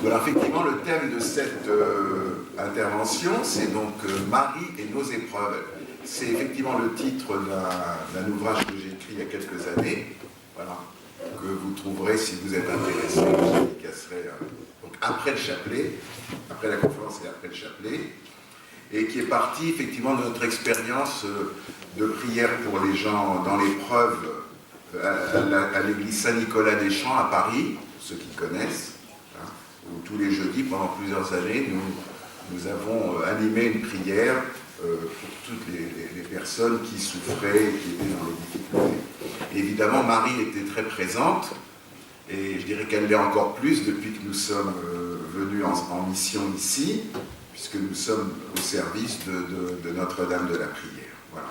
Voilà, effectivement, le thème de cette intervention, c'est donc Marie et nos épreuves. C'est effectivement le titre d'un ouvrage que j'ai écrit il y a quelques années, voilà, que vous trouverez si vous êtes intéressé. Je dédicacerai donc après le chapelet, après la conférence et après le chapelet, et qui est parti effectivement de notre expérience de prière pour les gens dans l'épreuve à l'église Saint-Nicolas-des-Champs à Paris, pour ceux qui connaissent, hein, où tous les jeudis, pendant plusieurs années, nous avons animé une prière pour toutes les personnes qui souffraient, qui étaient dans les difficultés. Et évidemment, Marie était très présente, et je dirais qu'elle l'est encore plus depuis que nous sommes venus en mission ici, puisque nous sommes au service de Notre-Dame de la Prière. Voilà.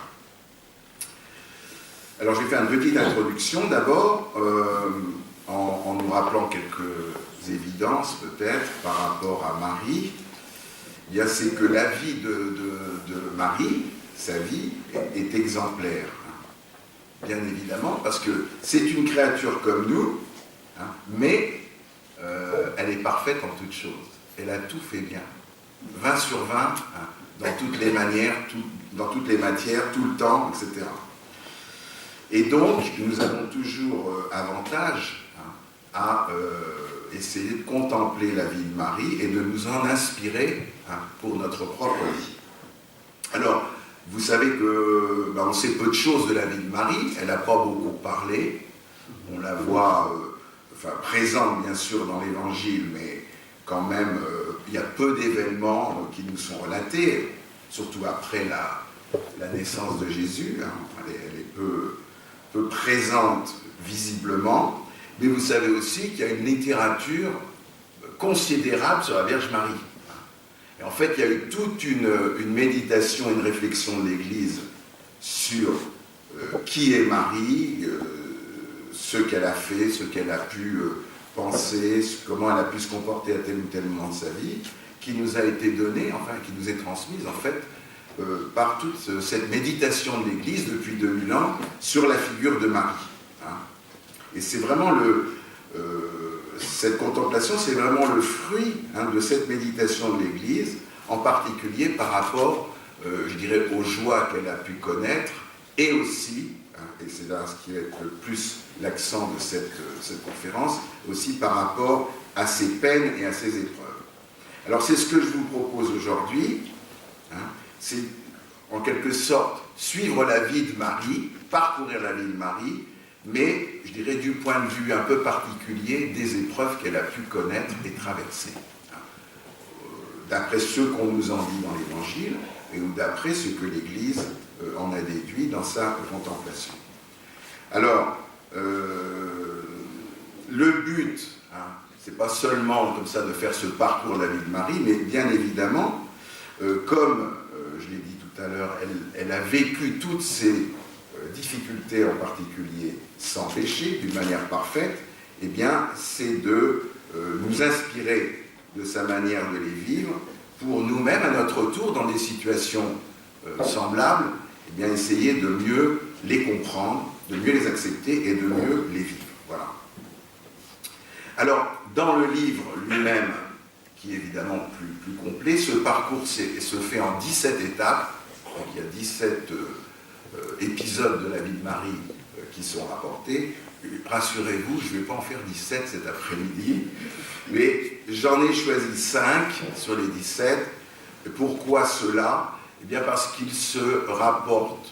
Alors, je vais faire une petite introduction d'abord, en nous rappelant quelques évidences peut-être par rapport à Marie. C'est que la vie de Marie, sa vie, est exemplaire. Bien évidemment, parce que c'est une créature comme nous, hein, mais elle est parfaite en toutes choses. Elle a tout fait bien. 20 sur 20, hein, dans toutes les manières, dans toutes les matières, tout le temps, etc. Et donc, nous avons toujours avantage à essayer de contempler la vie de Marie et de nous en inspirer pour notre propre vie. Alors, vous savez que on sait peu de choses de la vie de Marie, elle n'a pas beaucoup parlé, on la voit présente bien sûr dans l'Évangile, mais quand même il y a peu d'événements qui nous sont relatés, surtout après la naissance de Jésus, hein. Elle est peu présente visiblement, mais vous savez aussi qu'il y a une littérature considérable sur la Vierge Marie. Et en fait, il y a eu toute une méditation, une réflexion de l'Église sur qui est Marie, ce qu'elle a fait, ce qu'elle a pu penser, comment elle a pu se comporter à tel ou tel moment de sa vie, qui nous a été donnée, enfin qui nous est transmise en fait, par toute cette méditation de l'Église depuis 2000 ans sur la figure de Marie. Hein. Et c'est vraiment cette contemplation, c'est vraiment le fruit de cette méditation de l'Église, en particulier par rapport, je dirais, aux joies qu'elle a pu connaître, et aussi, et c'est là ce qui va être le plus l'accent de cette conférence, aussi par rapport à ses peines et à ses épreuves. Alors c'est ce que je vous propose aujourd'hui, c'est en quelque sorte suivre la vie de Marie, parcourir la vie de Marie, mais je dirais du point de vue un peu particulier des épreuves qu'elle a pu connaître et traverser. D'après ce qu'on nous en dit dans l'Évangile, ou d'après ce que l'Église en a déduit dans sa contemplation. Alors, le but, c'est pas seulement comme ça de faire ce parcours de la vie de Marie, mais bien évidemment, comme je l'ai dit tout à l'heure, elle a vécu toutes ces difficultés en particulier sans péché, d'une manière parfaite, eh bien, c'est de nous inspirer de sa manière de les vivre pour nous-mêmes, à notre tour, dans des situations semblables, eh bien, essayer de mieux les comprendre, de mieux les accepter et de mieux les vivre. Voilà. Alors, dans le livre lui-même, qui est évidemment plus complet, ce parcours se fait en 17 étapes. Donc, il y a 17 épisodes de la vie de Marie qui sont rapportés. Rassurez-vous, je ne vais pas en faire 17 cet après-midi, mais j'en ai choisi 5 sur les 17. Et pourquoi cela? Eh bien parce qu'ils se rapportent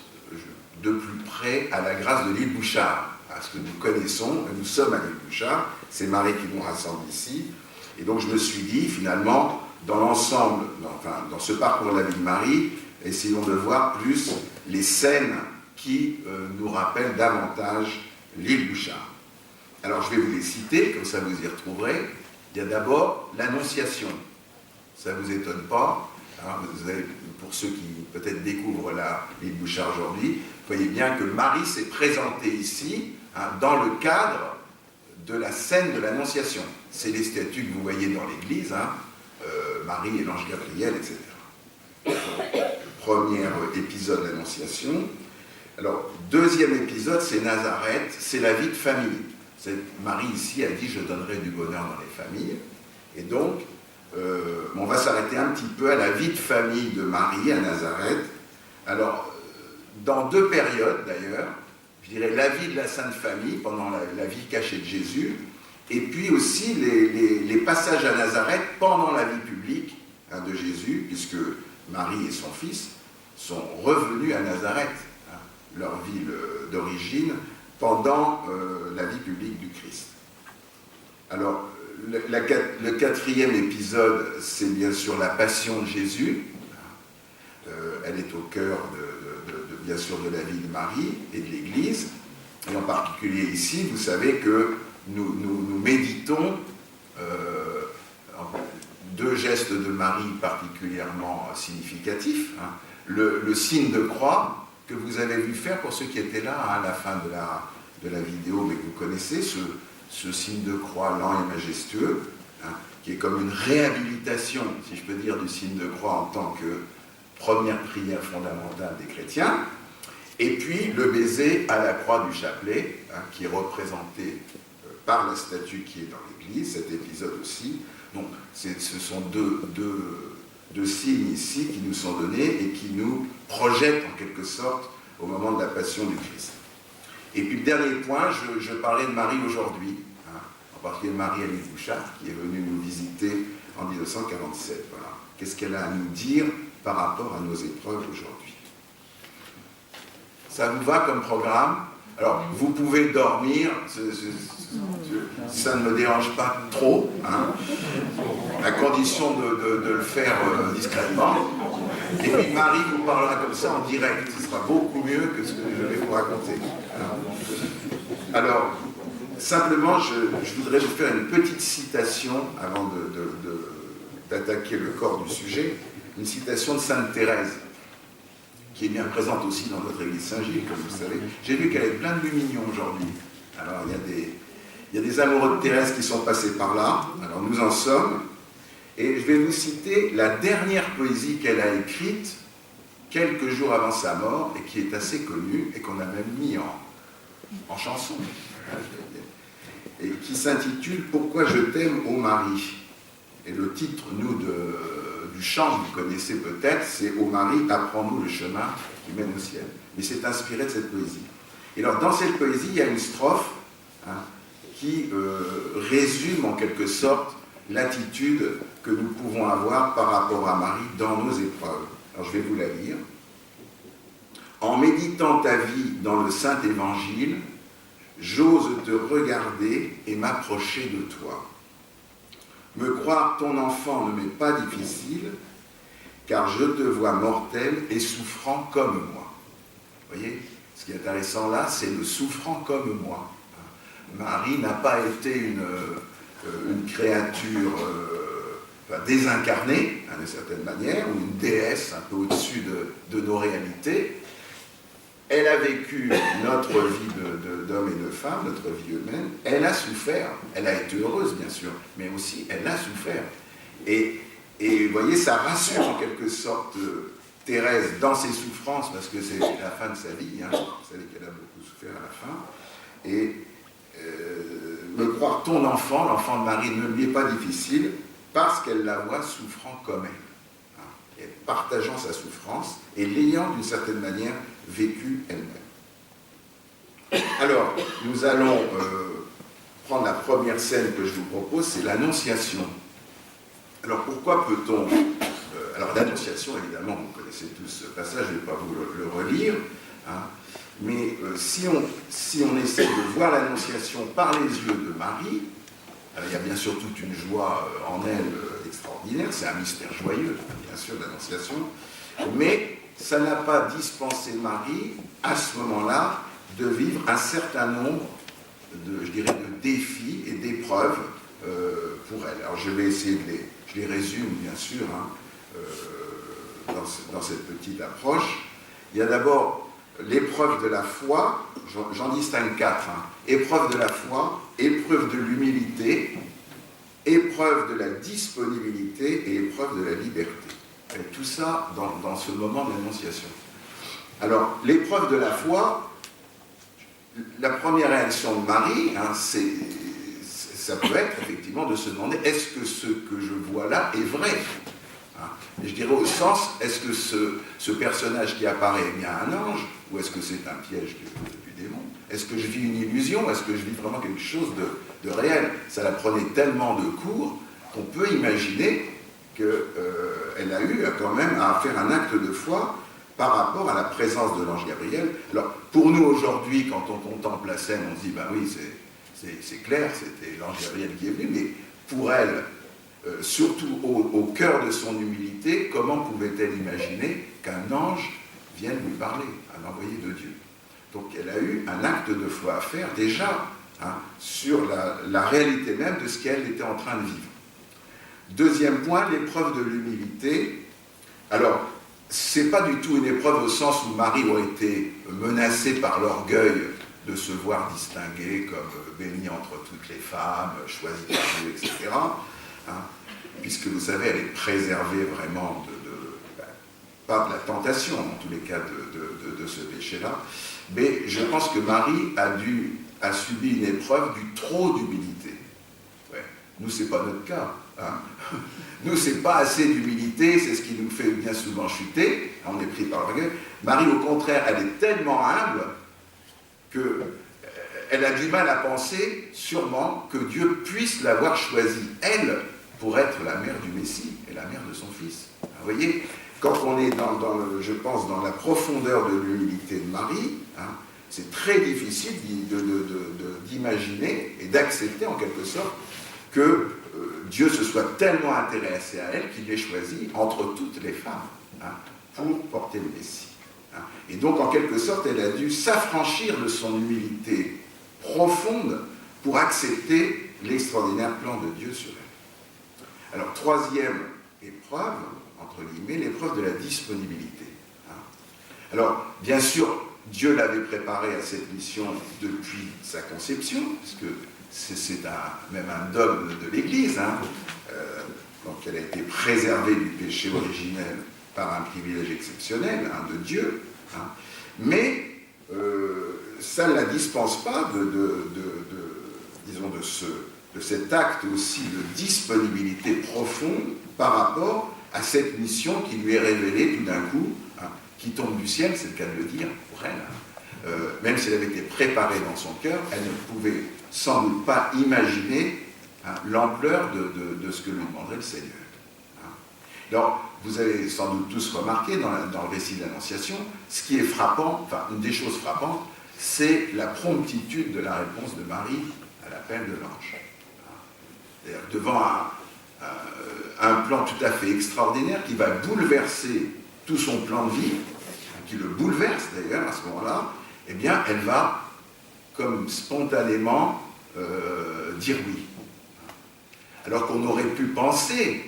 de plus près à la grâce de l'île Bouchard, à ce que nous connaissons, nous sommes à l'île Bouchard, c'est Marie qui nous rassemble ici, et donc je me suis dit, finalement, dans l'ensemble, dans ce parcours de la vie de Marie, essayons de voir plus les scènes qui nous rappellent davantage l'île Bouchard. Alors je vais vous les citer, comme ça vous y retrouverez. Il y a d'abord l'Annonciation. Ça ne vous étonne pas, hein, vous avez, pour ceux qui peut-être découvrent l'île Bouchard aujourd'hui, voyez bien que Marie s'est présentée ici, dans le cadre de la scène de l'Annonciation. C'est les statues que vous voyez dans l'église, Marie et l'ange Gabriel, etc. Le premier épisode de l'Annonciation. Alors, deuxième épisode, c'est Nazareth, c'est la vie de famille. Marie ici a dit « je donnerai du bonheur dans les familles ». Et donc, on va s'arrêter un petit peu à la vie de famille de Marie à Nazareth. Alors, dans deux périodes d'ailleurs, je dirais la vie de la Sainte Famille pendant la vie cachée de Jésus, et puis aussi les passages à Nazareth pendant la vie publique de Jésus, puisque Marie et son fils sont revenus à Nazareth, leur ville d'origine, pendant la vie publique du Christ. Alors, le quatrième épisode, c'est bien sûr la Passion de Jésus. Elle est au cœur bien sûr de la vie de Marie et de l'Église. Et en particulier ici, vous savez que nous méditons deux gestes de Marie particulièrement significatifs. Le signe de croix que vous avez vu faire pour ceux qui étaient là à la fin de la vidéo, mais que vous connaissez, ce signe de croix lent et majestueux, qui est comme une réhabilitation, si je peux dire, du signe de croix en tant que première prière fondamentale des chrétiens, et puis le baiser à la croix du chapelet, qui est représenté par la statue qui est dans l'église, cet épisode aussi. Donc ce sont deux signes ici qui nous sont donnés et qui nous projettent en quelque sorte au moment de la passion du Christ. Et puis le dernier point, je parlais de Marie aujourd'hui, en particulier Marie-Alice Bouchard, qui est venue nous visiter en 1947. Voilà. Qu'est-ce qu'elle a à nous dire par rapport à nos épreuves aujourd'hui? Ça vous va comme programme? Alors, vous pouvez dormir, ça ne me dérange pas trop, à condition de le faire discrètement. Et puis Marie vous parlera comme ça en direct, ce sera beaucoup mieux que ce que je vais vous raconter. Alors, simplement, je voudrais vous faire une petite citation avant d'attaquer le corps du sujet, une citation de Sainte Thérèse, qui est bien présente aussi dans notre église Saint-Gilles, comme vous savez. J'ai vu qu'elle est pleine de lumignons aujourd'hui. Alors, il y a des amoureux de Thérèse qui sont passés par là. Alors, nous en sommes. Et je vais vous citer la dernière poésie qu'elle a écrite quelques jours avant sa mort, et qui est assez connue, et qu'on a même mis en chanson, et qui s'intitule « Pourquoi je t'aime, ô Marie ?» Et le titre, du chant que vous connaissez peut-être, c'est « Ô Marie, apprends-nous le chemin qui mène au ciel ». Mais c'est inspiré de cette poésie. Et alors, dans cette poésie, il y a une strophe qui résume en quelque sorte l'attitude que nous pouvons avoir par rapport à Marie dans nos épreuves. Alors, je vais vous la lire. « En méditant ta vie dans le Saint Évangile, j'ose te regarder et m'approcher de toi. Me croire ton enfant ne m'est pas difficile, car je te vois mortel et souffrant comme moi. » Vous voyez, ce qui est intéressant là, c'est le souffrant comme moi. Marie n'a pas été une créature désincarnée, d'une certaine manière, ou une déesse un peu au-dessus de nos réalités. Elle a vécu notre vie d'homme et de femme, notre vie humaine. Elle a souffert. Elle a été heureuse, bien sûr, mais aussi elle a souffert. Et vous voyez, ça rassure en quelque sorte Thérèse dans ses souffrances, parce que c'est la fin de sa vie. Vous savez qu'elle a beaucoup souffert à la fin. Et me croire ton enfant, l'enfant de Marie, ne lui est pas difficile, parce qu'elle la voit souffrant comme elle. Et partageant sa souffrance et l'ayant d'une certaine manière vécue elle-même. Alors, nous allons prendre la première scène que je vous propose, c'est l'Annonciation. Alors, pourquoi peut-on... alors, l'Annonciation, évidemment, vous connaissez tous ce passage, je ne vais pas vous le relire, mais si on essaie de voir l'Annonciation par les yeux de Marie, alors, il y a bien sûr toute une joie en elle extraordinaire, c'est un mystère joyeux, bien sûr, l'Annonciation, mais ça n'a pas dispensé Marie, à ce moment-là, de vivre un certain nombre de défis et d'épreuves pour elle. Alors, je vais essayer je les résume, bien sûr, dans cette petite approche. Il y a d'abord l'épreuve de la foi, j'en distingue 4. Épreuve de la foi, épreuve de l'humilité, épreuve de la disponibilité et épreuve de la liberté. Et tout ça dans ce moment de l'Annonciation. Alors, l'épreuve de la foi, la première réaction de Marie, ça peut être effectivement de se demander, est-ce que ce que je vois là est vrai? Et je dirais au sens, est-ce que ce personnage qui apparaît est bien un ange, ou est-ce que c'est un piège du démon? Est-ce que je vis une illusion? Est-ce que je vis vraiment quelque chose de réel? Ça la prenait tellement de cours qu'on peut imaginer qu'elle a eu quand même à faire un acte de foi par rapport à la présence de l'ange Gabriel. Alors, pour nous aujourd'hui, quand on contemple la scène, on se dit, ben oui, c'est clair, c'était l'ange Gabriel qui est venu, mais pour elle, surtout au cœur de son humilité, comment pouvait-elle imaginer qu'un ange vienne lui parler, un envoyé de Dieu? Donc elle a eu un acte de foi à faire déjà sur la réalité même de ce qu'elle était en train de vivre. Deuxième point, l'épreuve de l'humilité. Alors, c'est pas du tout une épreuve au sens où Marie aurait été menacée par l'orgueil de se voir distinguée comme bénie entre toutes les femmes, choisie par Dieu, etc. Puisque vous savez, elle est préservée vraiment pas de la tentation, en tous les cas, de ce péché-là, mais je pense que Marie a subi une épreuve du trop d'humilité. Ouais. Nous, c'est pas notre cas. Nous, c'est pas assez d'humilité, c'est ce qui nous fait bien souvent chuter, on est pris par l'orgueil. Marie, au contraire, elle est tellement humble qu'elle a du mal à penser, sûrement, que Dieu puisse l'avoir choisie, elle, pour être la mère du Messie et la mère de son fils. Vous voyez, quand on est je pense, dans la profondeur de l'humilité de Marie, c'est très difficile d'imaginer et d'accepter en quelque sorte que Dieu se soit tellement intéressé à elle qu'il l'ait choisie entre toutes les femmes pour porter le Messie. Et donc, en quelque sorte, elle a dû s'affranchir de son humilité profonde pour accepter l'extraordinaire plan de Dieu sur elle. Alors, troisième épreuve, entre guillemets, l'épreuve de la disponibilité. Alors, bien sûr, Dieu l'avait préparée à cette mission depuis sa conception, puisque c'est même un dogme de l'Église. Donc, elle a été préservée du péché originel par un privilège exceptionnel de Dieu. Mais ça ne la dispense pas de cet acte aussi de disponibilité profonde par rapport à cette mission qui lui est révélée tout d'un coup, qui tombe du ciel, c'est le cas de le dire, pour elle. Même si elle avait été préparée dans son cœur, elle ne pouvait sans doute pas imaginer l'ampleur de ce que lui demanderait le Seigneur. Alors, vous avez sans doute tous remarqué dans le récit de l'Annonciation, ce qui est frappant, enfin une des choses frappantes, c'est la promptitude de la réponse de Marie à l'appel de l'ange. Devant un plan tout à fait extraordinaire qui va bouleverser tout son plan de vie, qui le bouleverse d'ailleurs à ce moment-là, eh bien elle va comme spontanément dire oui. Alors qu'on aurait pu penser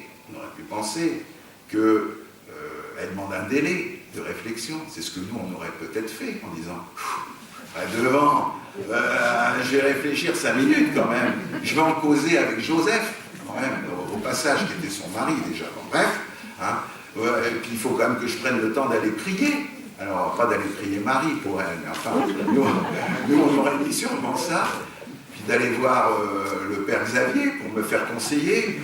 qu'elle demande un délai de réflexion. C'est ce que nous, on aurait peut-être fait en disant je vais réfléchir 5 minutes quand même. Je vais en causer avec Joseph, quand même, au passage, qui était son mari déjà. Bon, bref. Et puis il faut quand même que je prenne le temps d'aller prier. Alors, pas d'aller prier Marie pour elle, mais enfin, nous on aurait mis sûrement ça. Puis d'aller voir le père Xavier pour me faire conseiller.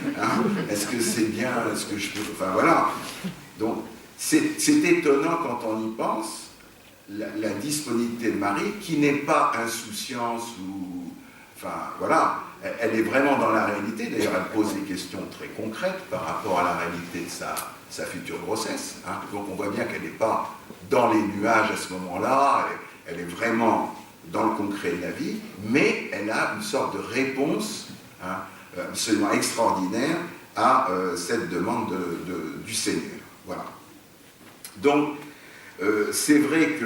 Est-ce que c'est bien, est-ce que je peux... Enfin, voilà. Donc, c'est étonnant quand on y pense, la disponibilité de Marie, qui n'est pas insouciance ou... Enfin, voilà. Elle est vraiment dans la réalité. D'ailleurs, elle pose des questions très concrètes par rapport à la réalité de sa future grossesse. Donc, on voit bien qu'elle n'est pas dans les nuages à ce moment-là. Elle est vraiment dans le concret de la vie, mais elle a une sorte de réponse absolument extraordinaire à cette demande du Seigneur. Voilà. Donc, c'est vrai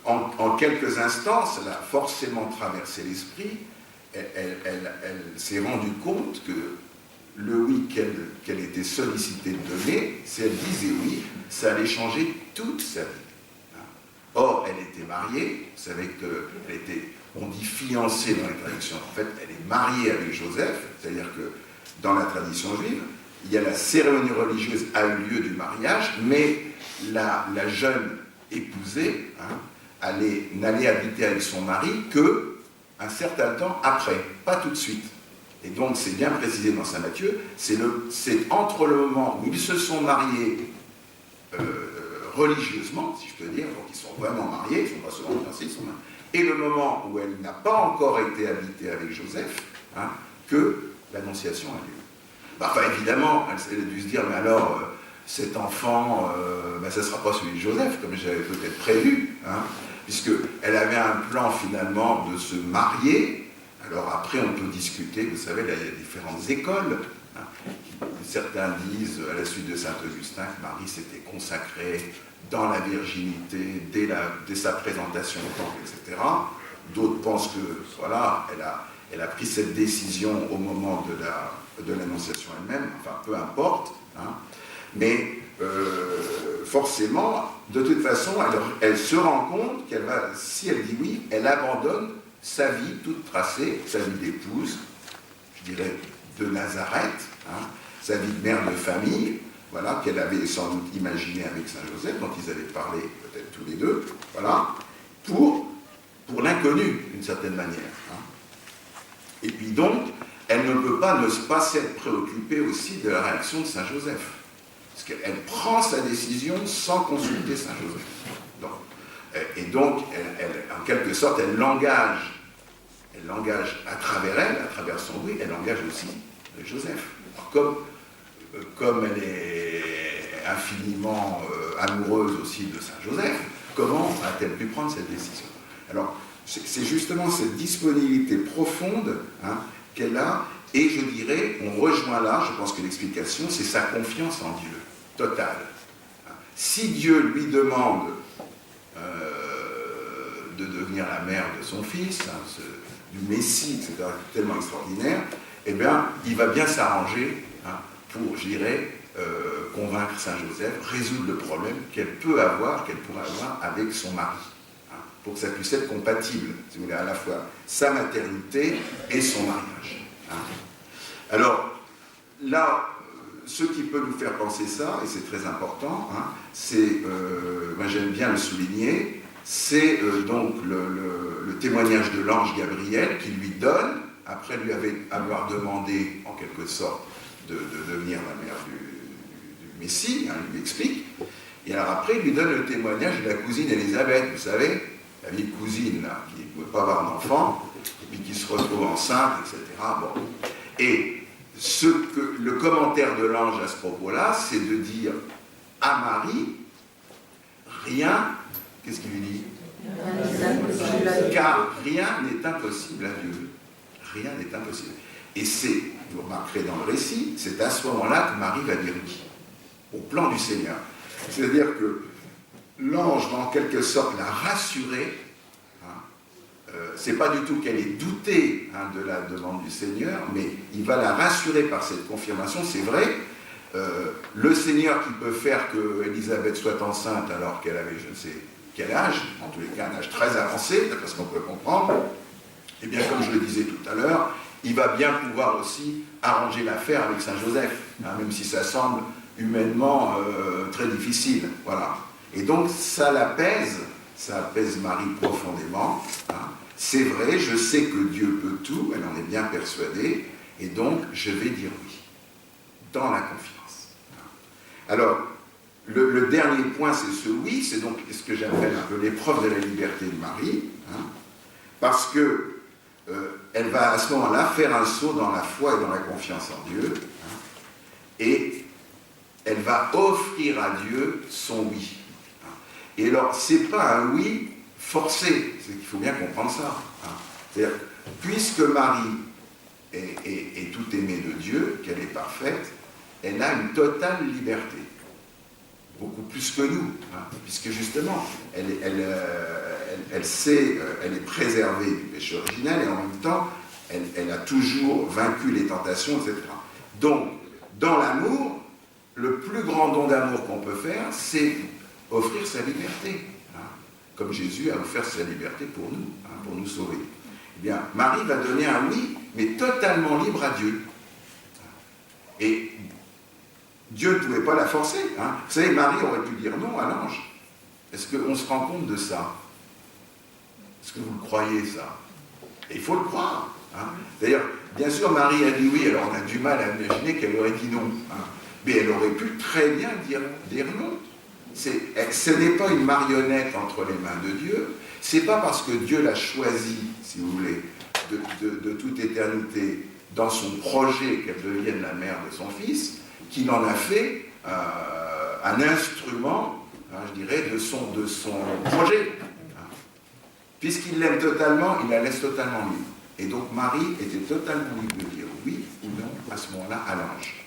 qu'en quelques instants, ça l'a forcément traversé l'esprit. Elle s'est rendue compte que le oui qu'elle était sollicitée de donner, si elle disait oui, ça allait changer toute sa vie. Or, elle était mariée, vous savez qu'elle était, on dit fiancée dans les traditions, en fait, elle est mariée avec Joseph, c'est-à-dire que dans la tradition juive, il y a la cérémonie religieuse a eu lieu du mariage, mais la jeune épousée n'allait habiter avec son mari que un certain temps après, pas tout de suite. Et donc, c'est bien précisé dans Saint Matthieu, c'est entre le moment où ils se sont mariés religieusement, si je peux dire, donc ils sont vraiment mariés, ils ne sont pas seulement fiancés, ils sont mariés, et le moment où elle n'a pas encore été habitée avec Joseph, hein, que l'annonciation a lieu. Enfin, évidemment, elle a dû se dire, mais alors, cet enfant, ça ne sera pas celui de Joseph, comme j'avais peut-être prévu, hein, puisqu'elle avait un plan finalement de se marier. Alors après, on peut discuter, vous savez, là, il y a différentes écoles. Hein. Certains disent, à la suite de saint Augustin, que Marie s'était consacrée dans la virginité, dès sa présentation au temple, etc. D'autres pensent que, voilà, elle a pris cette décision au moment de l'annonciation elle-même, enfin, peu importe. Hein. Mais forcément, de toute façon, elle se rend compte qu'elle va, si elle dit oui, elle abandonne sa vie toute tracée, sa vie d'épouse, je dirais de Nazareth, hein, sa vie de mère de famille, voilà, qu'elle avait sans doute imaginé avec Saint Joseph, dont ils avaient parlé peut-être tous les deux, voilà, pour l'inconnu, d'une certaine manière. Hein. Et puis donc, elle ne peut pas ne pas s'être préoccupée aussi de la réaction de Saint Joseph. Parce qu'elle prend sa décision sans consulter Saint Joseph. Et donc, en quelque sorte, elle l'engage à travers elle, à travers son oui, elle engage aussi Joseph. Alors, comme elle est infiniment amoureuse aussi de Saint Joseph, comment a-t-elle pu prendre cette décision? Alors, c'est justement cette disponibilité profonde, hein, qu'elle a, et je dirais, on rejoint là, je pense que l'explication, c'est sa confiance en Dieu, totale. Si Dieu lui demande de devenir la mère de son fils, hein, du Messie, etc., tellement extraordinaire, eh bien, il va bien s'arranger, hein, pour, je dirais, convaincre Saint Joseph, résoudre le problème qu'elle pourrait avoir avec son mari, hein, pour que ça puisse être compatible, si vous voulez, à la fois sa maternité et son mariage. Hein. Alors, là, ce qui peut nous faire penser ça, et c'est très important, hein, c'est, moi j'aime bien le souligner, c'est donc le témoignage de l'ange Gabriel qui lui donne, après lui avoir demandé en quelque sorte de devenir la mère du Messie, hein, il lui explique, et alors après il lui donne le témoignage de la cousine Élisabeth, vous savez, la vieille cousine là, qui ne pouvait pas avoir d'enfant, et puis qui se retrouve enceinte, etc. Bon. Et ce que le commentaire de l'ange à ce propos-là, c'est de dire à Marie, rien, qu'est-ce qu'il lui dit? Car rien n'est impossible à Dieu. Rien n'est impossible. Et c'est, vous remarquerez dans le récit, c'est à ce moment-là que Marie va dire oui, au plan du Seigneur. C'est-à-dire que l'ange va en quelque sorte la rassurer. C'est pas du tout qu'elle ait douté, hein, de la demande du Seigneur, mais il va la rassurer par cette confirmation. C'est vrai, le Seigneur qui peut faire que Élisabeth soit enceinte alors qu'elle avait je ne sais quel âge, en tous les cas un âge très avancé, d'après ce qu'on peut comprendre, et bien comme je le disais tout à l'heure, il va bien pouvoir aussi arranger l'affaire avec Saint Joseph, hein, même si ça semble humainement très difficile. Voilà. Et donc ça l'apaise, ça apaise Marie profondément. Hein. C'est vrai, je sais que Dieu peut tout, elle en est bien persuadée, et donc je vais dire oui, dans la confiance. Alors, le dernier point, c'est ce oui, c'est donc ce que j'appelle un peu l'épreuve de la liberté de Marie, hein, parce que elle va à ce moment-là faire un saut dans la foi et dans la confiance en Dieu, hein, et elle va offrir à Dieu son oui. Hein. Et alors, c'est pas un oui forcé, c'est qu'il faut bien comprendre ça. Hein. C'est-à-dire, puisque Marie est tout aimée de Dieu, qu'elle est parfaite, elle a une totale liberté. Beaucoup plus que nous, hein, puisque justement, elle est préservée du péché originel et en même temps, elle a toujours vaincu les tentations, etc. Donc, dans l'amour, le plus grand don d'amour qu'on peut faire, c'est offrir sa liberté, hein, comme Jésus a offert sa liberté pour nous, hein, pour nous sauver. Eh bien, Marie va donner un oui, mais totalement libre à Dieu. Et Dieu ne pouvait pas la forcer. Hein. Vous savez, Marie aurait pu dire non à l'ange. Est-ce qu'on se rend compte de ça? Est-ce que vous le croyez, ça? Et il faut le croire. Hein. D'ailleurs, bien sûr, Marie a dit oui, alors on a du mal à imaginer qu'elle aurait dit non. Hein. Mais elle aurait pu très bien dire non. Ce n'est pas une marionnette entre les mains de Dieu. C'est pas parce que Dieu l'a choisi, si vous voulez, de toute éternité, dans son projet qu'elle devienne la mère de son fils, qu'il en a fait un instrument, hein, je dirais, de son projet. Hein. Puisqu'il l'aime totalement, il la laisse totalement libre. Et donc Marie était totalement libre de dire oui ou non à ce moment-là à l'ange.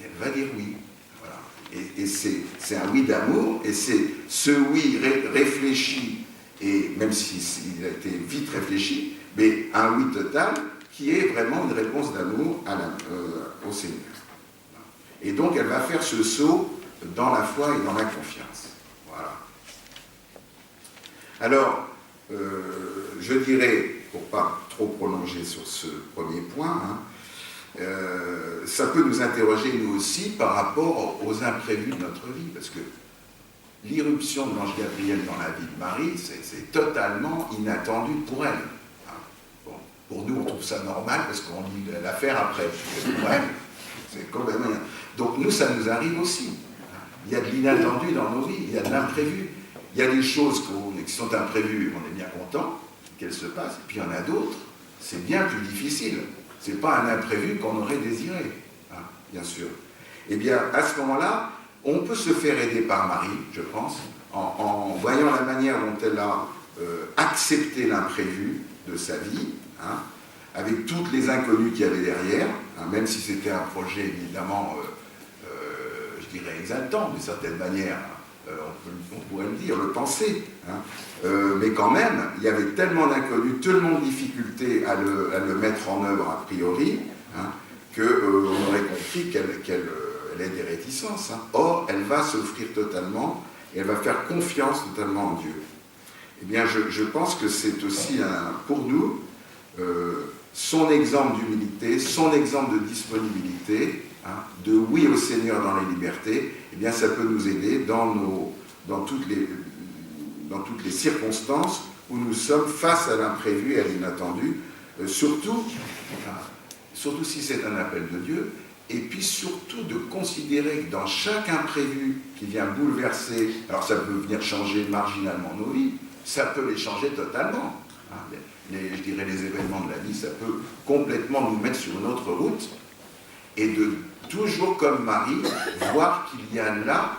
Et elle va dire oui. Voilà. Et c'est un oui d'amour, et c'est ce oui réfléchi, et même s'il a été vite réfléchi, mais un oui total qui est vraiment une réponse d'amour au Seigneur. Et donc elle va faire ce saut dans la foi et dans la confiance. Voilà. Alors, je dirais, pour ne pas trop prolonger sur ce premier point, hein, ça peut nous interroger nous aussi par rapport aux imprévus de notre vie, parce que l'irruption de l'ange Gabriel dans la vie de Marie, c'est totalement inattendu pour elle. Hein. Bon, pour nous, on trouve ça normal parce qu'on lit l'affaire après. Pour elle, c'est complètement... Donc nous, ça nous arrive aussi. Il y a de l'inattendu dans nos vies, il y a de l'imprévu. Il y a des choses qui sont imprévues, on est bien content qu'elles se passent, et puis il y en a d'autres, c'est bien plus difficile. Ce n'est pas un imprévu qu'on aurait désiré, hein, bien sûr. Eh bien, à ce moment-là, on peut se faire aider par Marie, je pense, en voyant la manière dont elle a accepté l'imprévu de sa vie, hein, avec toutes les inconnues qu'il y avait derrière, hein, même si c'était un projet évidemment, je dirais, exaltant d'une certaine manière, on pourrait le dire, le penser, hein, mais quand même, il y avait tellement d'inconnus, tellement de difficultés à le mettre en œuvre a priori, hein, qu'on aurait compris qu'elle ait des réticences. Hein. Or, elle va s'offrir totalement, et elle va faire confiance totalement en Dieu. Eh bien, je pense que c'est aussi, pour nous, son exemple d'humilité, son exemple de disponibilité, hein, de oui au Seigneur dans les libertés, eh bien, ça peut nous aider dans toutes les circonstances où nous sommes face à l'imprévu et à l'inattendu, surtout si c'est un appel de Dieu, et puis surtout de considérer que dans chaque imprévu qui vient bouleverser, alors ça peut venir changer marginalement nos vies, ça peut les changer totalement. Hein, je dirais les événements de la vie, ça peut complètement nous mettre sur une autre route, et de toujours comme Marie, voir qu'il y a là,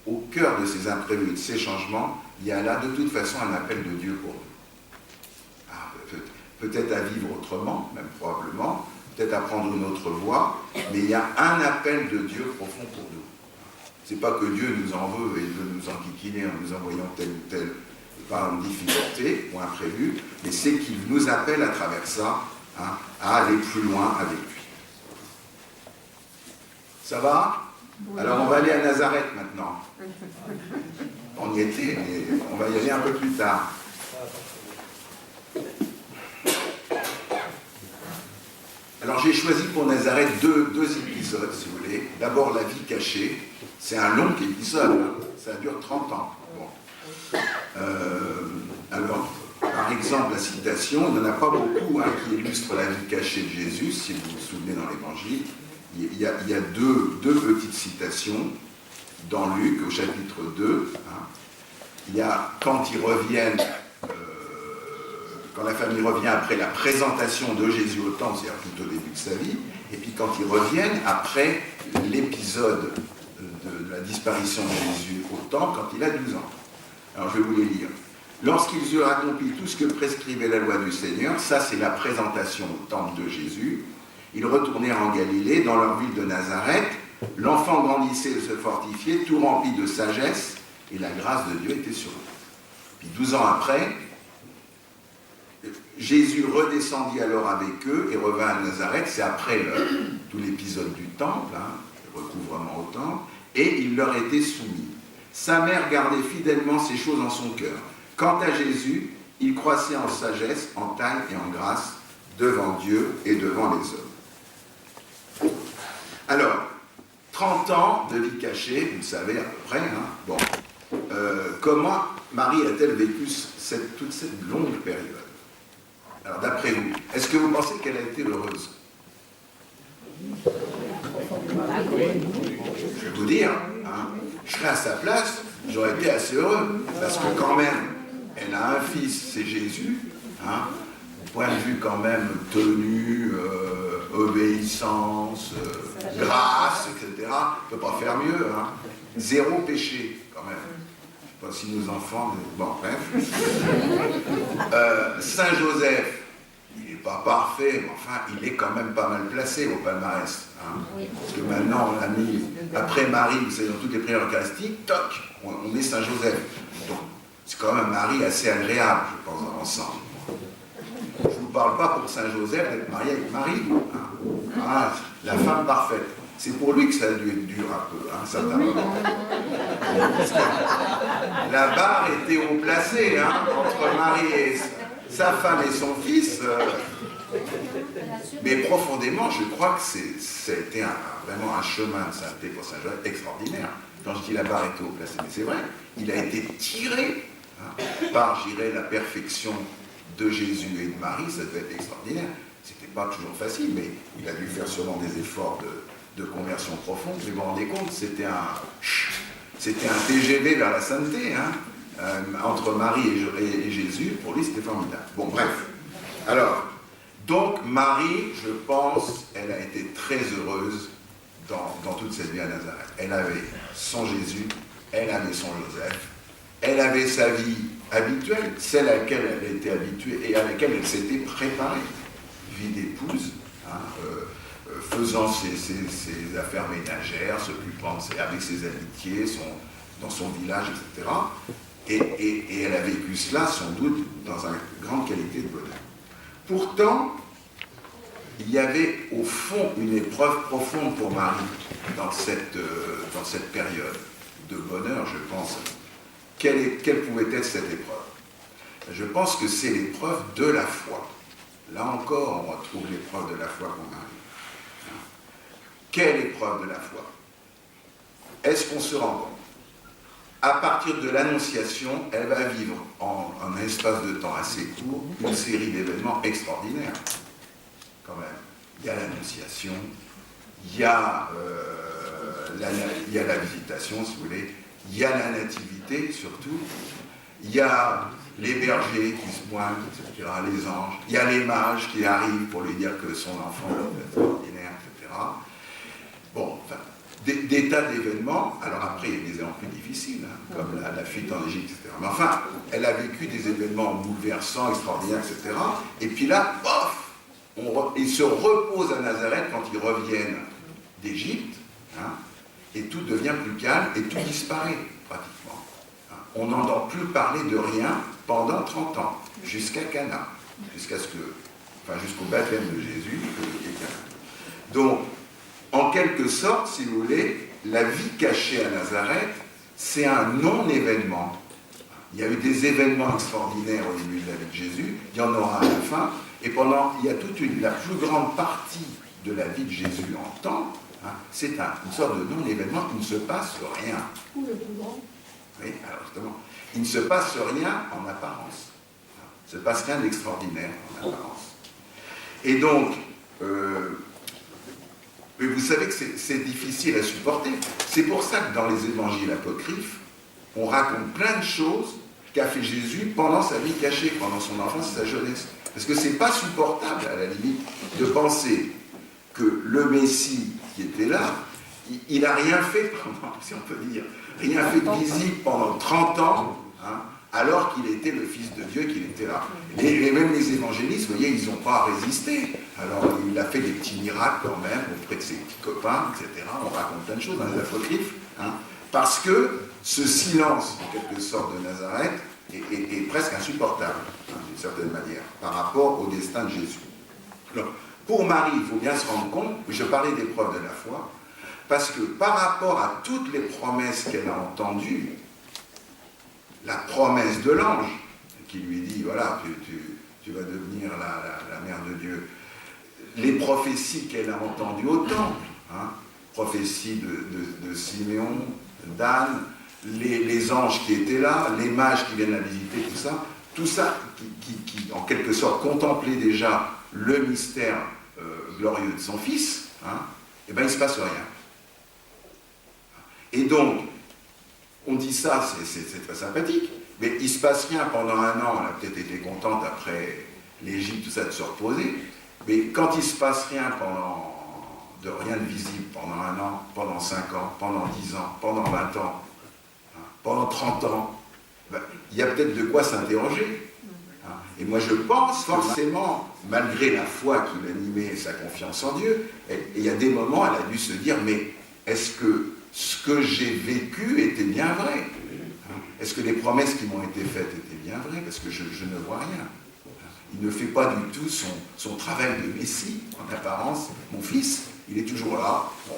au cœur de ces imprévus et de ces changements, il y a là de toute façon un appel de Dieu pour nous. Ah, peut-être à vivre autrement, même probablement, peut-être à prendre une autre voie, mais il y a un appel de Dieu profond pour nous. C'est pas que Dieu nous en veut et veut nous enquiquiner en nous envoyant telle ou telle difficulté ou imprévu, mais c'est qu'il nous appelle à travers ça, hein, à aller plus loin avec lui. Ça va ? Oui. Alors on va aller à Nazareth maintenant. On y était, mais on va y aller un peu plus tard. Alors j'ai choisi pour Nazareth deux épisodes, si vous voulez. D'abord la vie cachée, c'est un long épisode, hein. Ça dure 30 ans. Bon. Alors, par exemple, la citation, il n'y en a pas beaucoup, hein, qui illustre la vie cachée de Jésus, si vous vous souvenez dans l'Évangile. Il y a deux petites citations dans Luc, au chapitre 2. Hein. Il y a quand ils reviennent, quand la famille revient après la présentation de Jésus au temple, c'est-à-dire tout au début de sa vie, et puis quand ils reviennent après l'épisode de la disparition de Jésus au temple, quand il a 12 ans. Alors je vais vous les lire. Lorsqu'ils eurent accompli tout ce que prescrivait la loi du Seigneur, ça c'est la présentation au temple de Jésus, ils retournèrent en Galilée, dans leur ville de Nazareth. L'enfant grandissait et se fortifiait, tout rempli de sagesse, et la grâce de Dieu était sur eux. Puis 12 ans après, Jésus redescendit alors avec eux et revint à Nazareth, c'est après tout l'épisode du temple, hein, le recouvrement au temple, et il leur était soumis. Sa mère gardait fidèlement ces choses en son cœur. Quant à Jésus, il croissait en sagesse, en taille et en grâce devant Dieu et devant les hommes. Alors, 30 ans de vie cachée, vous le savez à peu près, hein, bon. Comment Marie a-t-elle vécu toute cette longue période ? Alors d'après vous, est-ce que vous pensez qu'elle a été heureuse? Je vais vous dire, hein, je serais à sa place, j'aurais été assez heureux, parce que quand même, elle a un fils, c'est Jésus, hein, point de vue quand même tenue, obéissance, grâce, etc. On ne peut pas faire mieux. Hein. Zéro péché, quand même. Je ne sais pas si nos enfants... Bon, bref. Saint Joseph, il n'est pas parfait, mais enfin, il est quand même pas mal placé au palmarès. Hein. Parce que maintenant, on a mis, après Marie, vous savez, dans toutes les prières eucharistiques, toc, on met Saint Joseph. Donc, c'est quand même un mari assez agréable, je pense, ensemble. Je ne vous parle pas pour Saint Joseph d'être marié avec Marie. Hein. Ah, la femme parfaite. C'est pour lui que ça a dû être dur un peu, hein, certainement. La barre était haut placée, hein, entre Marie et sa femme et son fils. Mais profondément, je crois que ça a été vraiment un chemin de sainteté pour Saint Joseph extraordinaire. Quand je dis la barre était haut placée, mais c'est vrai, il a été tiré par, je dirais, la perfection de Jésus et de Marie, ça devait être extraordinaire. C'était pas toujours facile, mais il a dû faire sûrement des efforts de conversion profonde. Mais vous vous rendez compte, c'était un TGV vers la sainteté, hein, entre Marie et Jésus. Pour lui, c'était formidable. Bon, bref. Alors, donc Marie, je pense, elle a été très heureuse dans toute cette vie à Nazareth. Elle avait son Jésus, elle avait son Joseph, elle avait sa vie habituelle, celle à laquelle elle était habituée et à laquelle elle s'était préparée. Vie d'épouse, hein, faisant ses affaires ménagères, s'occupant avec ses amitiés, dans son village, etc. Et elle a vécu cela, sans doute, dans une grande qualité de bonheur. Pourtant, il y avait au fond une épreuve profonde pour Marie dans cette période de bonheur, je pense. Quelle pouvait être cette épreuve? Je pense que c'est l'épreuve de la foi. Là encore, on retrouve l'épreuve de la foi pour Marie. Quelle épreuve de la foi? Est-ce qu'on se rend compte? À partir de l'Annonciation, elle va vivre en un espace de temps assez court une série d'événements extraordinaires. Quand même. Il y a l'Annonciation, il y a la visitation, si vous voulez, il y a la nativité surtout, il y a les bergers qui se pointent, etc., les anges, il y a les mages qui arrivent pour lui dire que son enfant est extraordinaire, etc. Bon, enfin, des tas d'événements. Alors après, il y a des événements plus difficiles, hein, comme la fuite en Égypte, etc. Mais enfin, elle a vécu des événements bouleversants, extraordinaires, etc. Et puis là, pof, ils se reposent à Nazareth quand ils reviennent d'Égypte, hein, et tout devient plus calme, et tout disparaît, pratiquement. Hein. On n'entend plus parler de rien pendant 30 ans, jusqu'à Cana, jusqu'au baptême de Jésus, donc, en quelque sorte, si vous voulez, la vie cachée à Nazareth, c'est un non-événement. Il y a eu des événements extraordinaires au début de la vie de Jésus, il y en aura à la fin, et il y a la plus grande partie de la vie de Jésus en temps, hein, c'est une sorte de non-événement, il ne se passe rien. Ou le plus grand. Oui, alors justement, il ne se passe rien en apparence. Il ne se passe rien d'extraordinaire en apparence. Et donc, mais vous savez que c'est difficile à supporter. C'est pour ça que dans les évangiles apocryphes, on raconte plein de choses qu'a fait Jésus pendant sa vie cachée, pendant son enfance et sa jeunesse. Parce que c'est pas supportable, à la limite, de penser que le Messie qui était là, il n'a rien fait pendant, si on peut dire, rien fait de visible pendant 30 ans, hein, alors qu'il était le Fils de Dieu, qu'il était là. Et même les évangélistes, vous voyez, ils n'ont pas résisté. Alors, il a fait des petits miracles quand même, auprès de ses petits copains, etc. On raconte plein de choses dans les apocryphes, hein, parce que ce silence, en quelque sorte, de Nazareth est presque insupportable, hein, d'une certaine manière, par rapport au destin de Jésus. Alors, pour Marie, il faut bien se rendre compte, je parlais d'épreuve de la foi, parce que par rapport à toutes les promesses qu'elle a entendues, la promesse de l'ange, qui lui dit, voilà, tu vas devenir la mère de Dieu, les prophéties qu'elle a entendues au temple, hein, prophéties de Siméon, d'Anne, les anges qui étaient là, les mages qui viennent la visiter, tout ça, tout ça qui, en quelque sorte, contemplait déjà le mystère glorieux de son Fils, hein, eh bien, il ne se passe rien. Et donc, on dit ça, c'est très sympathique, mais il ne se passe rien pendant un an. Elle a peut-être été contente après l'Égypte, tout ça, de se reposer. Mais quand il ne se passe rien de rien de visible pendant un an, pendant 5 ans, pendant 10 ans, pendant 20 ans, hein, pendant 30 ans, ben, il y a peut-être de quoi s'interroger. Hein. Et moi je pense forcément, malgré la foi qui l'animait et sa confiance en Dieu, et il y a des moments, elle a dû se dire, mais est-ce que ce que j'ai vécu était bien vrai? Est-ce que les promesses qui m'ont été faites étaient bien vraies? Parce que je ne vois rien. Il ne fait pas du tout son travail de Messie, en apparence. Mon fils, il est toujours là. Bon.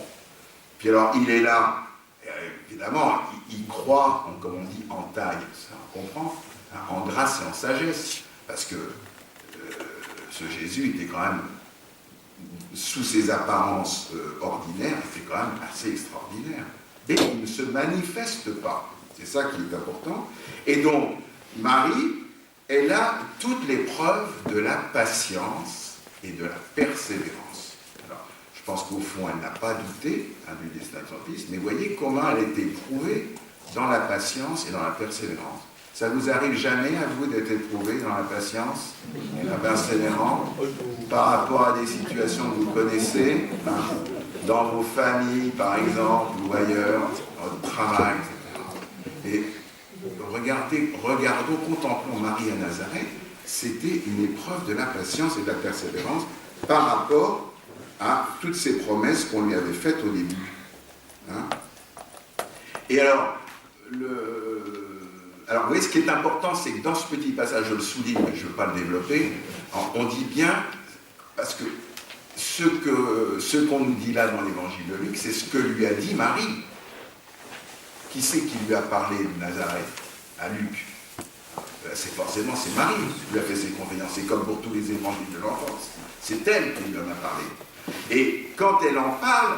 Puis alors, il est là. Et évidemment, il croit, comme on dit, en taille. Ça, on comprend. Hein, en grâce et en sagesse. Parce que ce Jésus était quand même, sous ses apparences ordinaires, était quand même assez extraordinaire. Et il ne se manifeste pas. C'est ça qui est important. Et donc, Marie, elle a toutes les preuves de la patience et de la persévérance. Alors, je pense qu'au fond, elle n'a pas douté du destin de son fils, mais voyez comment elle est éprouvée dans la patience et dans la persévérance. Ça vous arrive jamais à vous d'être éprouvé dans la patience et la persévérance par rapport à des situations que vous connaissez, hein, dans vos familles, par exemple, ou ailleurs, dans votre travail, etc. Et regardons, contemplons Marie à Nazareth, c'était une épreuve de la patience et de la persévérance par rapport à toutes ces promesses qu'on lui avait faites au début. Hein? Et alors, vous voyez, ce qui est important, c'est que dans ce petit passage, je le souligne, mais je ne veux pas le développer, on dit bien, parce que ce qu'on nous dit là dans l'évangile de Luc, c'est ce que lui a dit Marie. Qui c'est qui lui a parlé de Nazareth à Luc? C'est Marie qui lui a fait ses confidences. C'est comme pour tous les évangiles de l'enfance. C'est elle qui lui en a parlé. Et quand elle en parle,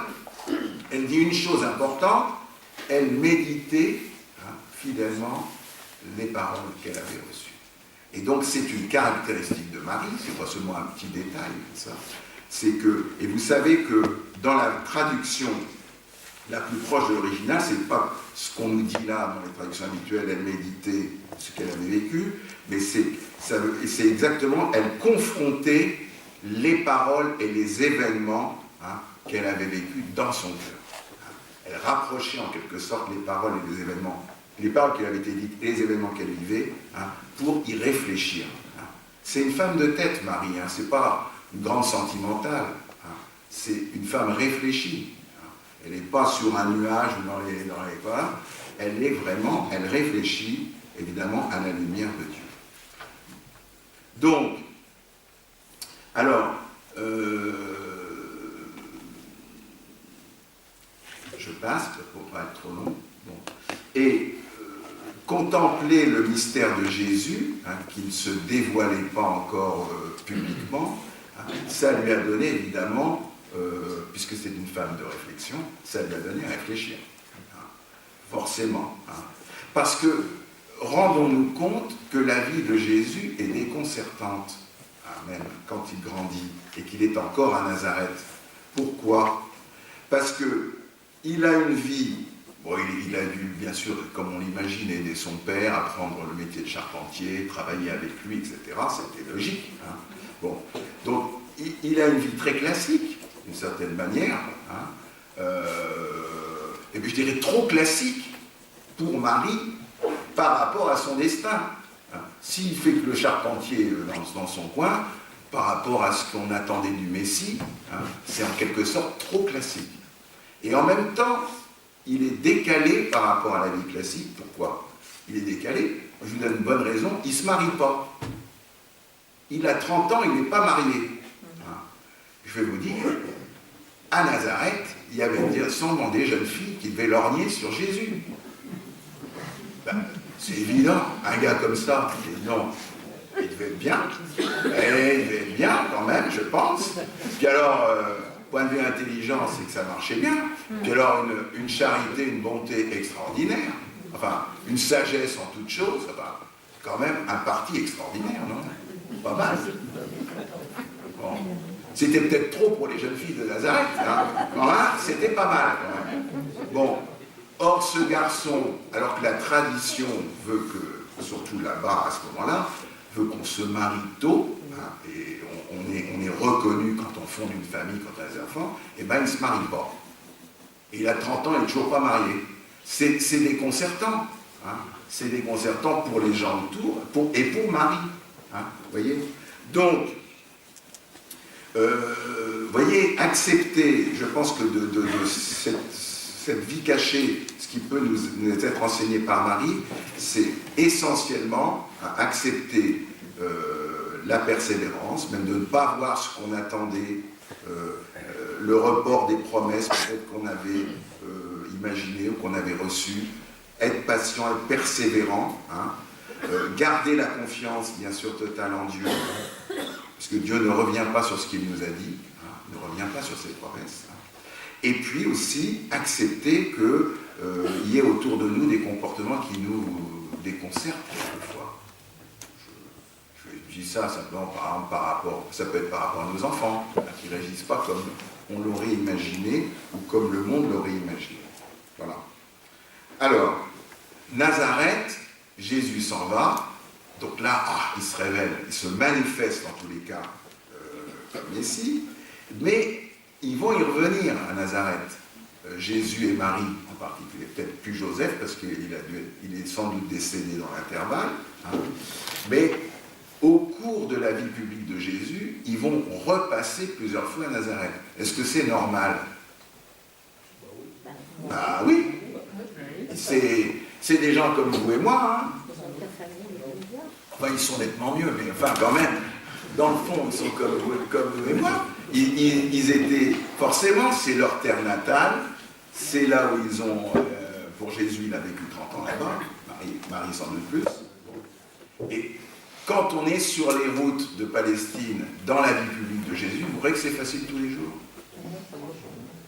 elle dit une chose importante, elle méditait fidèlement les paroles qu'elle avait reçues. Et donc c'est une caractéristique de Marie, c'est pas seulement un petit détail, ça. C'est que, et vous savez que dans la traduction la plus proche de l'original, c'est pas ce qu'on nous dit là dans les traductions habituelles, elle méditait ce qu'elle avait vécu, mais c'est exactement, elle confrontait les paroles et les événements qu'elle avait vécus dans son cœur. Elle rapprochait en quelque sorte les paroles et les événements, les paroles qui lui avaient été dites et les événements qu'elle vivait, pour y réfléchir. C'est une femme de tête, Marie, c'est pas une grande sentimentale, c'est une femme réfléchie. Elle n'est pas sur un nuage ou dans les voilà. Elle réfléchit évidemment à la lumière de Dieu. Donc, alors, je passe pour ne pas être trop long. Bon. Et contempler le mystère de Jésus, qui ne se dévoilait pas encore publiquement, ça lui a donné évidemment, puisque c'est une femme de réflexion, ça lui a donné à réfléchir. Forcément. Parce que, rendons-nous compte que la vie de Jésus est déconcertante, même quand il grandit, et qu'il est encore à Nazareth. Pourquoi? Parce qu'il a une vie, il a dû, bien sûr, comme on l'imagine, aider son père, apprendre le métier de charpentier, travailler avec lui, etc. C'était logique. Bon. Donc, il a une vie très classique, d'une certaine manière, et puis je dirais trop classique pour Marie par rapport à son destin. S'il fait que le charpentier dans son coin, par rapport à ce qu'on attendait du Messie, c'est en quelque sorte trop classique. Et en même temps, il est décalé par rapport à la vie classique. Pourquoi? Il est décalé. Je vous donne une bonne raison, il ne se marie pas. Il a 30 ans, il n'est pas marié. Je vais vous dire, à Nazareth, il y avait sûrement des jeunes filles qui devaient lorgner sur Jésus. C'est évident, un gars comme ça, non, il devait être bien. Et il devait être bien quand même, je pense. Puis alors, point de vue intelligent, c'est que ça marchait bien. Puis alors, une charité, une bonté extraordinaire. Enfin, une sagesse en toute chose. Enfin, quand même un parti extraordinaire, non? Pas mal. Bon. C'était peut-être trop pour les jeunes filles de Nazareth, hein? C'était pas mal quand même. Bon. Or, ce garçon, alors que la tradition veut que, surtout là-bas à ce moment-là, veut qu'on se marie tôt, hein, et on est reconnu quand on fonde une famille, quand on a des enfants, et bien il ne se marie pas. Et il a 30 ans, il n'est toujours pas marié. C'est déconcertant. Hein, c'est déconcertant pour les gens autour et pour Marie. Hein, voyez. Donc, voyez, accepter, je pense que de cette vie cachée, ce qui peut nous être enseigné par Marie, c'est essentiellement accepter la persévérance, même de ne pas voir ce qu'on attendait, le report des promesses peut-être qu'on avait imaginées ou qu'on avait reçues, être patient, être persévérant, hein, garder la confiance, bien sûr, totale en Dieu, parce que Dieu ne revient pas sur ce qu'il nous a dit, hein, ne revient pas sur ses promesses. Hein. Et puis aussi accepter qu'il y ait autour de nous des comportements qui nous déconcertent quelquefois. Je dis ça simplement par rapport, ça peut être par rapport à nos enfants, qui ne réagissent pas comme on l'aurait imaginé ou comme le monde l'aurait imaginé. Voilà. Alors, Nazareth, Jésus s'en va, donc là, il se révèle, il se manifeste en tous les cas comme Messie, mais ils vont y revenir à Nazareth, Jésus et Marie en particulier, peut-être plus Joseph parce qu'il est sans doute décédé dans l'intervalle, hein, mais au cours de la vie publique de Jésus, ils vont repasser plusieurs fois à Nazareth. Est-ce que c'est normal? Ah oui, c'est des gens comme vous et moi. Hein. Enfin, ils sont nettement mieux, mais enfin quand même, dans le fond, ils sont comme vous et moi. Ils étaient, forcément, c'est leur terre natale, c'est là où ils ont, pour Jésus, il a vécu 30 ans là-bas, Marie sans doute plus. Et quand on est sur les routes de Palestine, dans la vie publique de Jésus, vous croyez que c'est facile tous les jours?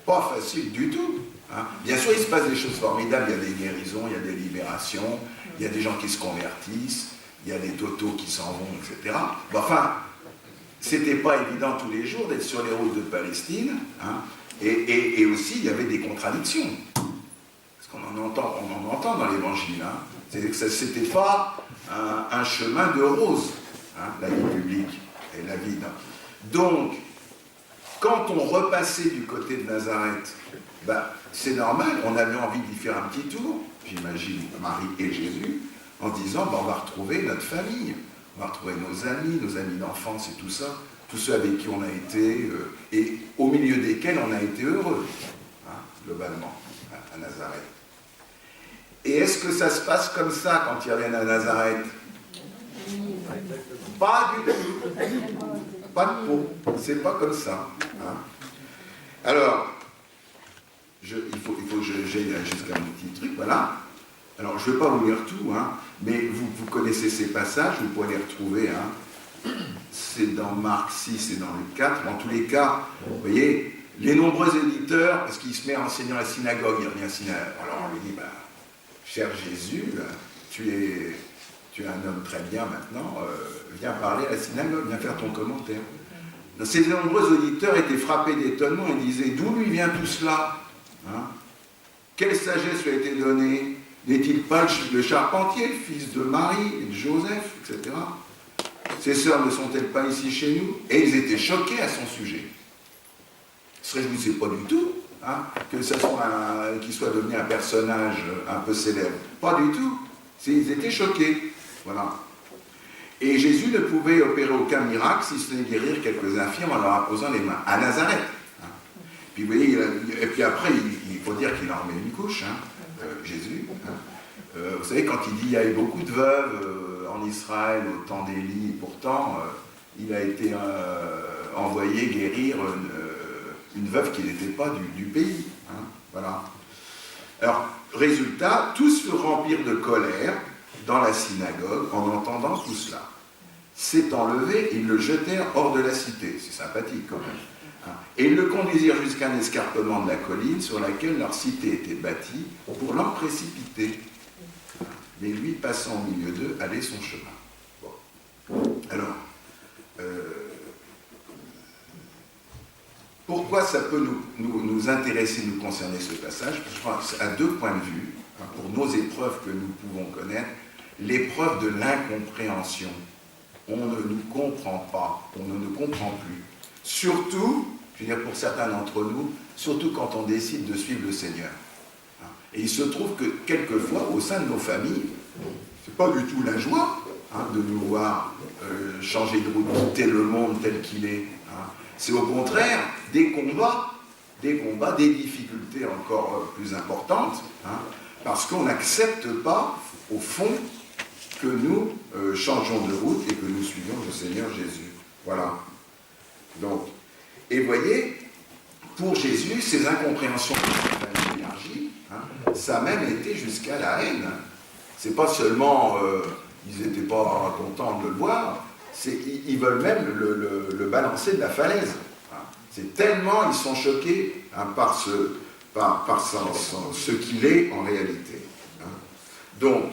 Pas facile du tout. Hein. Bien sûr, il se passe des choses formidables, il y a des guérisons, il y a des libérations, il y a des gens qui se convertissent, il y a des totos qui s'en vont, etc. Bon, enfin, c'était pas évident tous les jours d'être sur les routes de Palestine, hein, et aussi il y avait des contradictions. Parce qu'on en entend dans l'évangile. Hein. C'est-à-dire que c'était pas un chemin de rose, hein, la vie publique et la vie. Donc, quand on repassait du côté de Nazareth, ben, c'est normal, on avait envie d'y faire un petit tour, j'imagine Marie et Jésus, en disant ben, on va retrouver notre famille, on va retrouver nos amis d'enfance et tout ça, tous ceux avec qui on a été, et au milieu desquels on a été heureux, hein, globalement, à Nazareth. Et est-ce que ça se passe comme ça quand ils reviennent à Nazareth? Pas du tout. Pas de peau. C'est pas comme ça. Hein. Alors, il faut que j'aille jusqu'à un petit truc, voilà. Alors, je ne vais pas vous lire tout, hein, mais vous connaissez ces passages, vous pouvez les retrouver. Hein. C'est dans Marc 6 et dans Luc 4. En tous les cas, vous voyez, les nombreux éditeurs, parce qu'il se met à enseigner à la synagogue, il revient à la synagogue. Alors, on lui dit, cher Jésus, tu es un homme très bien maintenant, viens parler à la synagogue, viens faire ton commentaire. Ces nombreux auditeurs étaient frappés d'étonnement et disaient, d'où lui vient tout cela, hein? Quelle sagesse lui a été donnée? N'est-il pas le charpentier, fils de Marie et de Joseph, etc. Ses sœurs ne sont-elles pas ici chez nous? Et ils étaient choqués à son sujet. Ils se réjouissaient pas du tout. Hein, qu'il soit devenu un personnage un peu célèbre. Pas du tout. Ils étaient choqués. Voilà. Et Jésus ne pouvait opérer aucun miracle si ce n'est guérir quelques infirmes en leur imposant les mains. À Nazareth. Hein. Puis vous voyez, et puis après, il faut dire qu'il en remet une couche, hein, Jésus. Hein. Vous savez, quand il dit il y a eu beaucoup de veuves en Israël au temps d'Élie, pourtant, il a été envoyé guérir une veuve qui n'était pas du pays. Hein, voilà. Alors, résultat, tous se remplirent de colère dans la synagogue en entendant tout cela. S'étant levés, ils le jetèrent hors de la cité. C'est sympathique quand même. Hein, et ils le conduisirent jusqu'à un escarpement de la colline sur laquelle leur cité était bâtie pour l'en précipiter. mais lui, passant au milieu d'eux, allait son chemin. Bon. Alors, pourquoi ça peut nous intéresser, nous concerner ce passage? Je crois à deux points de vue, hein, pour nos épreuves que nous pouvons connaître, l'épreuve de l'incompréhension. On ne nous comprend pas, on ne nous comprend plus. Surtout, je veux dire pour certains d'entre nous, surtout quand on décide de suivre le Seigneur. Et il se trouve que quelquefois, au sein de nos familles, c'est pas du tout la joie de nous voir changer de route, quitter le monde tel qu'il est. C'est au contraire des combats, des difficultés encore plus importantes, parce qu'on n'accepte pas, au fond, que nous changeons de route et que nous suivions le Seigneur Jésus. Voilà. Donc, et voyez, pour Jésus, ces incompréhensions de l'énergie, ça a même été jusqu'à la haine. C'est pas seulement, ils n'étaient pas contents de le voir, ils veulent même le balancer de la falaise. C'est tellement ils sont choqués par ce qu'il est en réalité. Donc,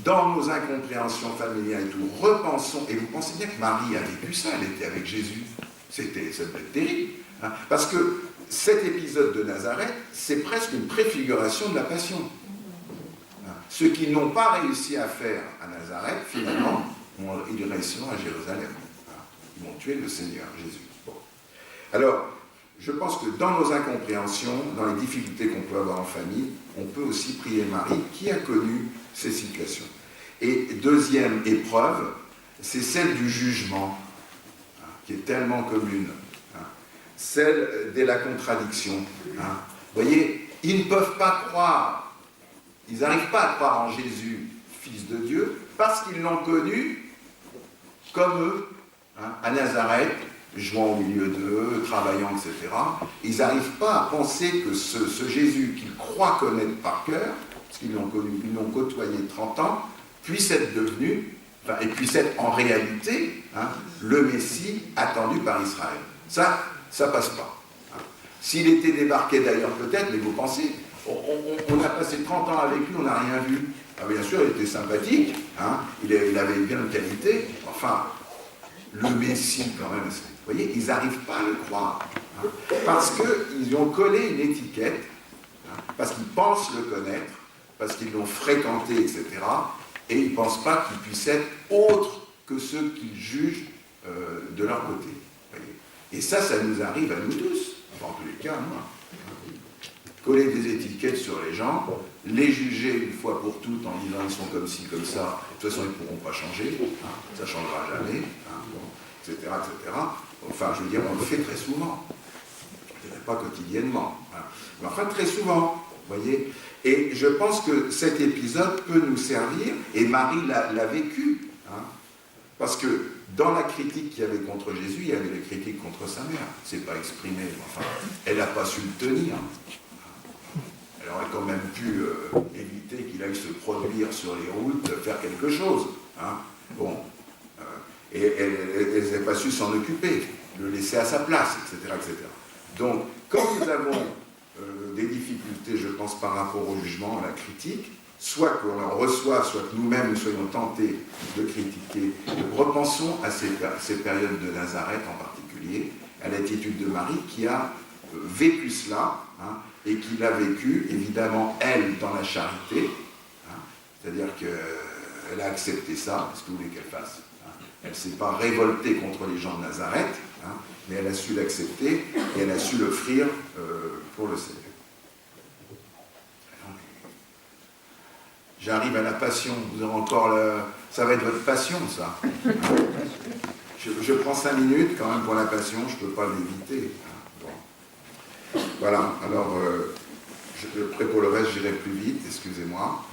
dans nos incompréhensions familiales et tout, repensons, et vous pensez bien que Marie a vécu ça, elle était avec Jésus, ça devait être terrible, parce que cet épisode de Nazareth, c'est presque une préfiguration de la Passion. Ceux qui n'ont pas réussi à faire à Nazareth, finalement, ils réussiront à Jérusalem. Ils vont tuer le Seigneur, Jésus. Bon. Alors, je pense que dans nos incompréhensions, dans les difficultés qu'on peut avoir en famille, on peut aussi prier Marie, qui a connu ces situations. Et deuxième épreuve, c'est celle du jugement, qui est tellement commune. Celle de la contradiction. Vous voyez, ils ne peuvent pas croire, ils n'arrivent pas à croire en Jésus, Fils de Dieu, parce qu'ils l'ont connu comme eux, à Nazareth, jouant au milieu d'eux, travaillant, etc. Ils n'arrivent pas à penser que ce Jésus qu'ils croient connaître par cœur, parce qu'ils l'ont connu, ils l'ont côtoyé 30 ans, puisse être devenu, et puisse être en réalité le Messie attendu par Israël. Ça passe pas. S'il était débarqué d'ailleurs peut-être, mais vous pensez, on a passé 30 ans avec lui, on n'a rien vu. Bien sûr, il était sympathique, il avait bien de qualité, enfin, le Messie quand même, vous voyez, ils n'arrivent pas à le croire, parce qu'ils ont collé une étiquette, parce qu'ils pensent le connaître, parce qu'ils l'ont fréquenté, etc., et ils ne pensent pas qu'il puisse être autre que ceux qu'ils jugent de leur côté. Voyez. Et ça nous arrive à nous tous, en tous les cas, moi. Coller des étiquettes sur les gens, les juger une fois pour toutes en disant ils sont comme ci, comme ça, de toute façon ils ne pourront pas changer, ça ne changera jamais, etc., etc. Enfin, je veux dire, on le fait très souvent. Je ne dirais pas quotidiennement, mais enfin très souvent, vous voyez. Et je pense que cet épisode peut nous servir, et Marie l'a vécu, parce que dans la critique qu'il y avait contre Jésus, il y avait la critique contre sa mère. C'est pas exprimé, enfin, elle n'a pas su le tenir. Elle aurait quand même pu éviter qu'il aille se produire sur les routes, faire quelque chose. Bon. Et elle n'a pas su s'en occuper, le laisser à sa place, etc., etc. Donc, quand nous avons des difficultés, je pense, par rapport au jugement, à la critique, soit qu'on en reçoive, soit que nous-mêmes nous soyons tentés de critiquer, repensons à ces périodes de Nazareth en particulier, à l'attitude de Marie qui a vécu cela, et qui l'a vécu, évidemment, elle, dans la charité, c'est-à-dire qu'elle a accepté ça, ce que vous voulez qu'elle fasse. Elle ne s'est pas révoltée contre les gens de Nazareth, mais elle a su l'accepter et elle a su l'offrir pour le Seigneur. J'arrive à la passion, vous aurez encore ça va être votre passion, ça. Je prends 5 minutes quand même pour la passion, je ne peux pas l'éviter. Bon. Voilà, alors, après pour le reste, j'irai plus vite, excusez-moi.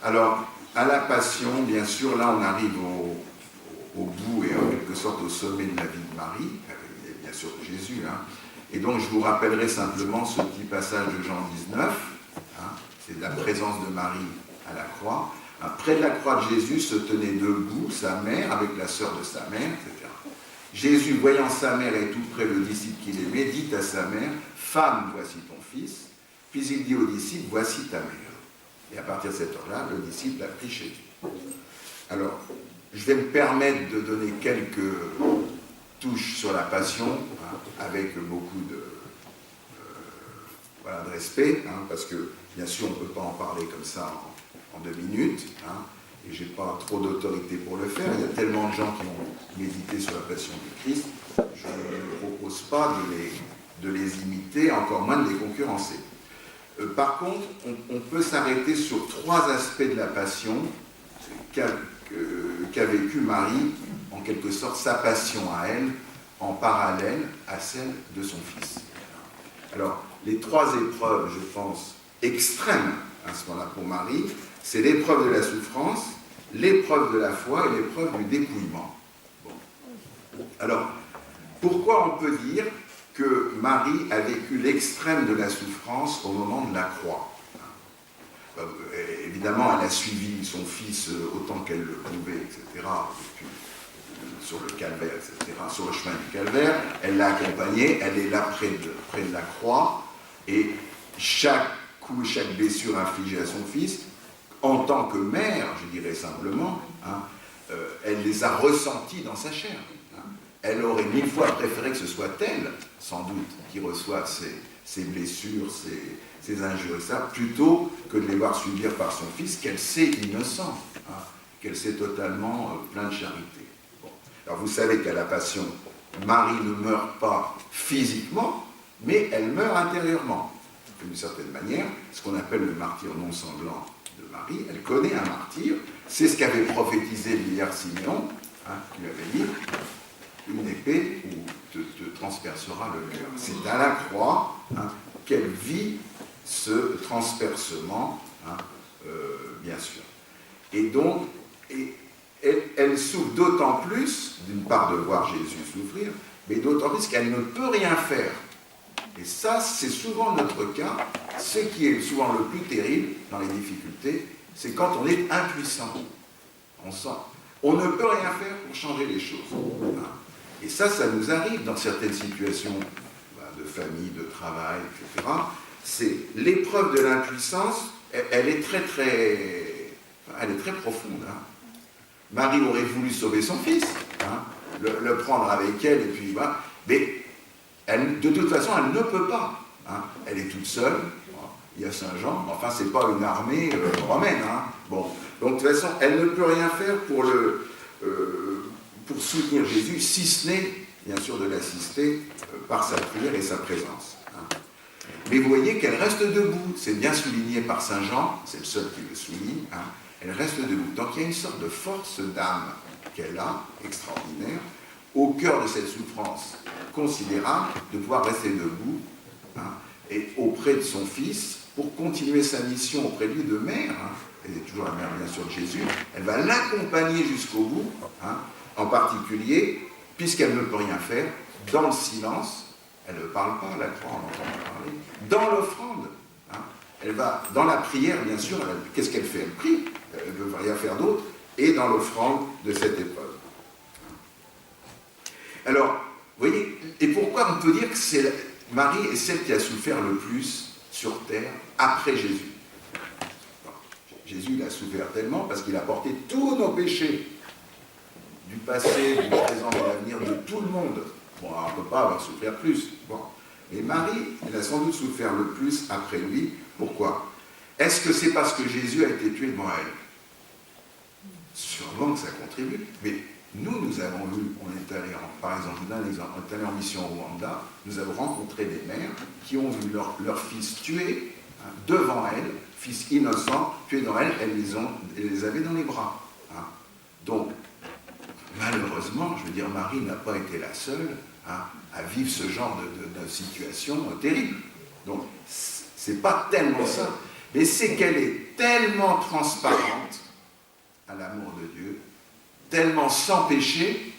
Alors, à la passion, bien sûr, là on arrive au bout et en quelque sorte au sommet de la vie de Marie, et bien sûr de Jésus. Et donc je vous rappellerai simplement ce petit passage de Jean 19, c'est la présence de Marie à la croix. Près de la croix de Jésus se tenait debout sa mère avec la sœur de sa mère, etc. Jésus, voyant sa mère et tout près le disciple qu'il aimait, dit à sa mère, « Femme, voici ton fils », puis il dit au disciple, « Voici ta mère ». Et à partir de cette heure-là, le disciple a pris chez lui. Alors, je vais me permettre de donner quelques touches sur la passion, avec beaucoup de respect, parce que, bien sûr, on ne peut pas en parler comme ça en 2 minutes, et je n'ai pas trop d'autorité pour le faire. Il y a tellement de gens qui ont médité sur la passion du Christ, je ne propose pas de les imiter, encore moins de les concurrencer. Par contre, on peut s'arrêter sur 3 aspects de la passion qu'a vécu Marie, en quelque sorte, sa passion à elle, en parallèle à celle de son fils. Alors, les 3 épreuves, je pense, extrêmes à ce moment-là pour Marie, c'est l'épreuve de la souffrance, l'épreuve de la foi et l'épreuve du dépouillement. Bon. Alors, pourquoi on peut dire que Marie a vécu l'extrême de la souffrance au moment de la croix? Évidemment, elle a suivi son fils autant qu'elle le pouvait, etc., sur le calvaire, etc., sur le chemin du calvaire. Elle l'a accompagné, elle est là près de la croix, et chaque coup, chaque blessure infligée à son fils, en tant que mère, je dirais simplement, elle les a ressentis dans sa chair. Elle aurait 1000 fois préféré que ce soit elle, sans doute, qui reçoive ces blessures, ces injures, et ça, plutôt que de les voir subir par son fils, qu'elle sait innocent, qu'elle sait totalement plein de charité. Bon. Alors vous savez qu'à la Passion, Marie ne meurt pas physiquement, mais elle meurt intérieurement. D'une certaine manière, ce qu'on appelle le martyr non sanglant de Marie, elle connaît un martyr, c'est ce qu'avait prophétisé l'hier Siméon, qui lui avait dit « Une épée te transpercera le cœur ». C'est à la croix qu'elle vit ce transpercement, bien sûr. Et donc, elle souffre d'autant plus, d'une part de voir Jésus souffrir, mais d'autant plus qu'elle ne peut rien faire. Et ça, c'est souvent notre cas. Ce qui est souvent le plus terrible dans les difficultés, c'est quand on est impuissant. On ne peut rien faire pour changer les choses. Et ça nous arrive dans certaines situations de famille, de travail, etc. C'est l'épreuve de l'impuissance, elle est très profonde. Marie aurait voulu sauver son fils, le prendre avec elle, et puis mais de toute façon, elle ne peut pas. Elle est toute seule. Il y a Saint-Jean, enfin, c'est pas une armée romaine. Bon. Donc, de toute façon, elle ne peut rien faire pour soutenir Jésus, si ce n'est, bien sûr, de l'assister par sa prière et sa présence. Mais vous voyez qu'elle reste debout. C'est bien souligné par Saint-Jean, c'est le seul qui le souligne. Elle reste debout. Donc, il y a une sorte de force d'âme qu'elle a, extraordinaire, au cœur de cette souffrance considérable, de pouvoir rester debout et auprès de son fils pour continuer sa mission auprès de lui de mère. Elle est toujours la mère, bien sûr, de Jésus. Elle va l'accompagner jusqu'au bout, en particulier, puisqu'elle ne peut rien faire, dans le silence. Elle ne parle pas, la croix, on entend parler. Dans l'offrande, elle va, dans la prière, bien sûr, qu'est-ce qu'elle fait? Elle prie, elle ne veut rien faire d'autre, et dans l'offrande de cette épreuve. Alors, vous voyez, et pourquoi on peut dire que Marie est celle qui a souffert le plus sur terre après Jésus? Jésus, il a souffert tellement parce qu'il a porté tous nos péchés, du passé, du présent, de l'avenir, de tout le monde. Bon, alors on ne peut pas avoir souffert plus. Bon. Mais Marie, elle a sans doute souffert le plus après lui. Pourquoi? Est-ce que c'est parce que Jésus a été tué devant elle? Sûrement que ça contribue. Mais nous avons vu, on est allé, par exemple, je vous donne un exemple, on est allé en mission au Rwanda, nous avons rencontré des mères qui ont vu leur fils tué devant elles, fils innocent, tué devant elles, elles les avaient dans les bras. Donc, malheureusement, je veux dire, Marie n'a pas été la seule à vivre ce genre de situation terrible. Donc, c'est pas tellement ça, mais c'est qu'elle est tellement transparente à l'amour de Dieu, tellement sans péché,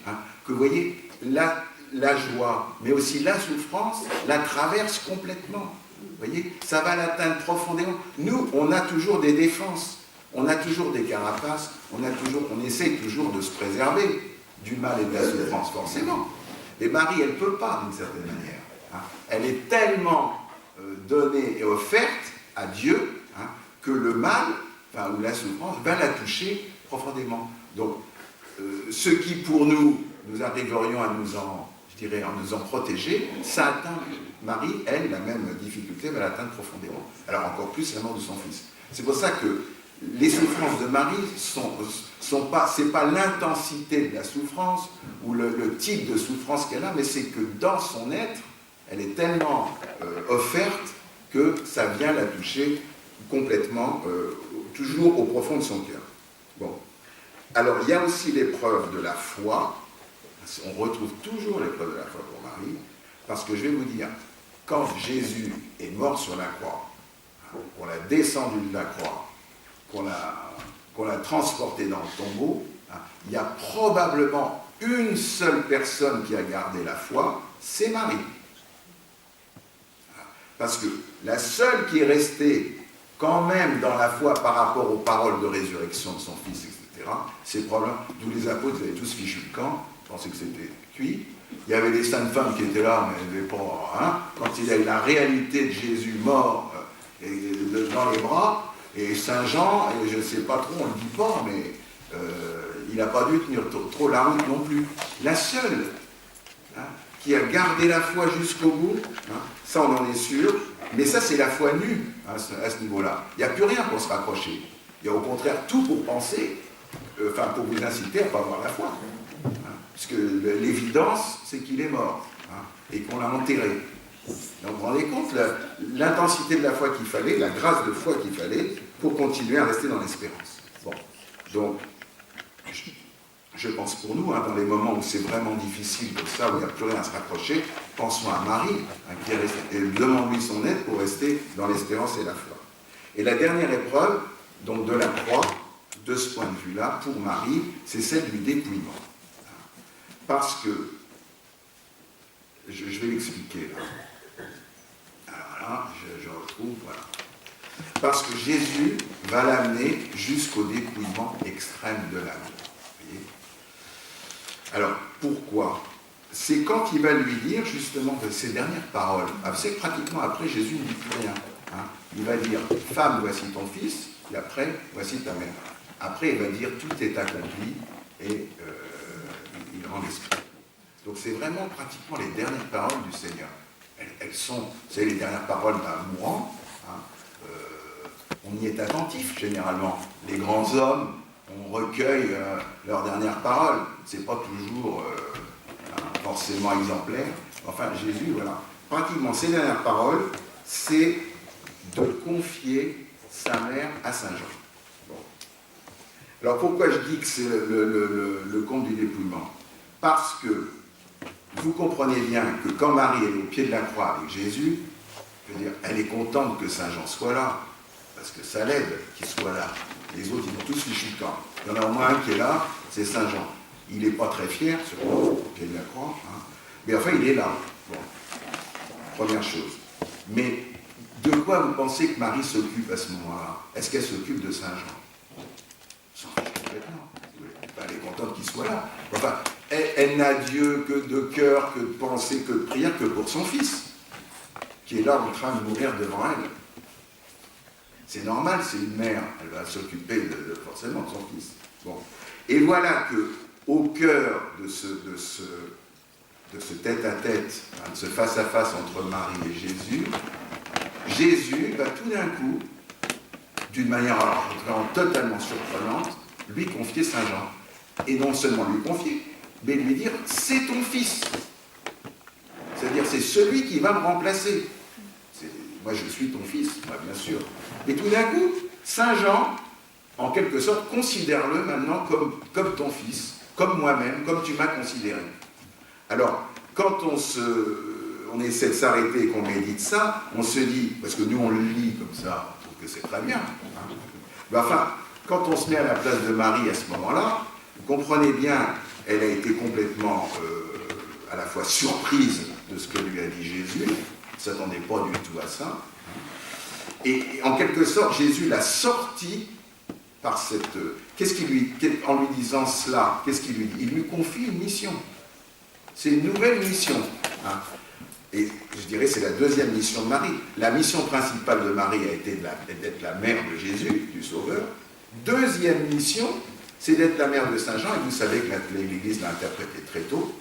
que vous voyez, la joie, mais aussi la souffrance, la traverse complètement. Vous voyez, ça va l'atteindre profondément. Nous, on a toujours des défenses, on a toujours des carapaces, on essaye toujours de se préserver du mal et de la souffrance, forcément. Mais Marie, elle ne peut pas, d'une certaine manière. Elle est tellement donnée et offerte à Dieu que le mal, ou la souffrance, va la toucher profondément. Donc, ce qui pour nous arriverions à nous en protéger, ça atteint Marie, elle, la même difficulté, va l'atteindre profondément. Alors encore plus la mort de son fils. C'est pour ça que les souffrances de Marie c'est pas l'intensité de la souffrance ou le type de souffrance qu'elle a, mais c'est que dans son être, elle est tellement offerte que ça vient la toucher complètement, toujours au profond de son cœur. Bon. Alors, il y a aussi l'épreuve de la foi. On retrouve toujours l'épreuve de la foi pour Marie, parce que je vais vous dire, quand Jésus est mort sur la croix, qu'on l'a descendu de la croix, qu'on l'a transporté dans le tombeau, il y a probablement une seule personne qui a gardé la foi, c'est Marie. Parce que la seule qui est restée quand même dans la foi par rapport aux paroles de résurrection de son fils, etc., c'est probablement, d'où les apôtres avaient tous fichu le camp, pensaient que c'était cuit. Il y avait des saintes femmes qui étaient là, mais elles n'avaient pas... quand il y a eu la réalité de Jésus mort dans les bras, et Saint Jean, et je ne sais pas trop, on ne le dit pas, mais il n'a pas dû tenir trop la route non plus. La seule qui a gardé la foi jusqu'au bout, ça on en est sûr, mais ça c'est la foi nue à ce niveau-là. Il n'y a plus rien pour se raccrocher. Il y a au contraire tout pour penser, pour vous inciter à ne pas avoir la foi. Parce que l'évidence, c'est qu'il est mort, et qu'on l'a enterré. Donc vous vous rendez compte l'intensité de la foi qu'il fallait, la grâce de foi qu'il fallait pour continuer à rester dans l'espérance. Bon, donc, je pense pour nous, dans les moments où c'est vraiment difficile comme ça, où il n'y a plus rien à se raccrocher, pensons à Marie, qui est restée, et demandons-lui son aide pour rester dans l'espérance et la foi. Et la dernière épreuve, donc de la croix, de ce point de vue-là, pour Marie, c'est celle du dépouillement. Parce que, je vais l'expliquer là. Alors là, je retrouve, voilà. Parce que Jésus va l'amener jusqu'au dépouillement extrême de l'âme. Alors, pourquoi? C'est quand il va lui dire, justement, de ses dernières paroles. C'est que pratiquement après, Jésus ne dit plus rien. Il va dire, femme, voici ton fils, et après, voici ta mère. Après, il va dire, tout est accompli, et il rend l'esprit. Donc, c'est vraiment pratiquement les dernières paroles du Seigneur. Elles sont, c'est les dernières paroles d'un mourant. On y est attentif, généralement. Les grands hommes, on recueille leurs dernières paroles. C'est pas toujours forcément exemplaire. Enfin, Jésus, voilà. Pratiquement, ses dernières paroles, c'est de confier sa mère à Saint Jean. Bon. Alors, pourquoi je dis que c'est le conte du dépouillement? Parce que vous comprenez bien que quand Marie est au pied de la croix avec Jésus, je veux dire, elle est contente que Saint Jean soit là, parce que ça l'aide qu'il soit là. Les autres, ils vont tous fichu le camp. Il y en a au moins un qui est là, c'est Saint Jean. Il n'est pas très fier, surtout au pied de la croix, mais enfin, il est là. Bon, première chose. Mais de quoi vous pensez que Marie s'occupe à ce moment-là? Est-ce qu'elle s'occupe de Saint Jean? S'en fiche complètement. Elle est contente qu'il soit là. Enfin, elle n'a Dieu que de cœur, que de pensée, que de prière, que pour son fils, qui est là en train de mourir devant elle. C'est normal, c'est une mère, elle va s'occuper forcément de son fils. Bon. Et voilà que, au cœur de ce tête-à-tête, de ce face-à-face entre Marie et Jésus, Jésus va tout d'un coup, d'une manière totalement surprenante, lui confier Saint Jean. Et non seulement lui confier, mais lui dire, c'est ton fils. C'est-à-dire, c'est celui qui va me remplacer. Moi, je suis ton fils, moi, bien sûr. Et tout d'un coup, Saint Jean, en quelque sorte, considère-le maintenant comme ton fils, comme moi-même, comme tu m'as considéré. Alors, quand on essaie de s'arrêter et qu'on médite ça, on se dit, parce que nous on le lit comme ça, on trouve que c'est très bien. Mais enfin, quand on se met à la place de Marie à ce moment-là, vous comprenez bien, elle a été complètement à la fois surprise de ce que lui a dit Jésus, elle ne s'attendait pas du tout à ça. Et en quelque sorte, Jésus l'a sorti par cette... en lui disant cela, qu'est-ce qu'il lui dit? Il lui confie une mission. C'est une nouvelle mission. Et je dirais c'est la deuxième mission de Marie. La mission principale de Marie a été d'être la mère de Jésus, du Sauveur. Deuxième mission, c'est d'être la mère de Saint Jean, et vous savez que l'Église l'a interprété très tôt.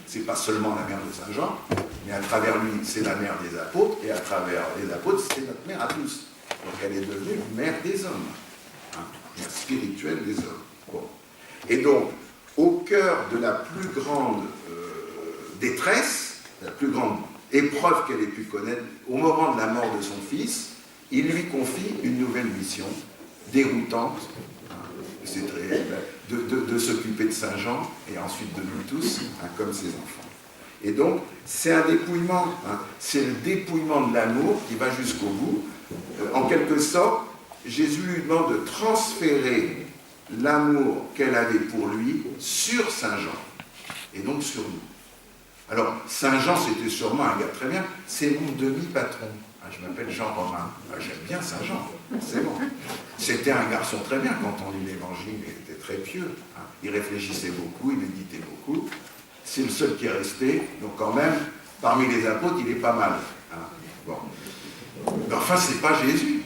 C'est pas seulement la mère de Saint Jean, mais à travers lui, c'est la mère des apôtres, et à travers les apôtres, c'est notre mère à tous. Donc elle est devenue mère des hommes, mère spirituelle des hommes. Bon. Et donc, au cœur de la plus grande détresse, la plus grande épreuve qu'elle ait pu connaître, au moment de la mort de son fils, il lui confie une nouvelle mission, déroutante, de s'occuper de Saint Jean, et ensuite de nous tous, comme ses enfants. Et donc, c'est un dépouillement, c'est le dépouillement de l'amour qui va jusqu'au bout. En quelque sorte, Jésus lui demande de transférer l'amour qu'elle avait pour lui sur Saint Jean, et donc sur nous. Alors, Saint Jean, c'était sûrement un gars très bien, c'est mon demi-patron. Je m'appelle Jean Romain. J'aime bien Saint Jean, c'est bon. C'était un garçon très bien quand on lit l'Évangile, il était très pieux. Il réfléchissait beaucoup, il méditait beaucoup. C'est le seul qui est resté, donc quand même, parmi les apôtres, il est pas mal. Bon. Mais enfin, c'est pas Jésus.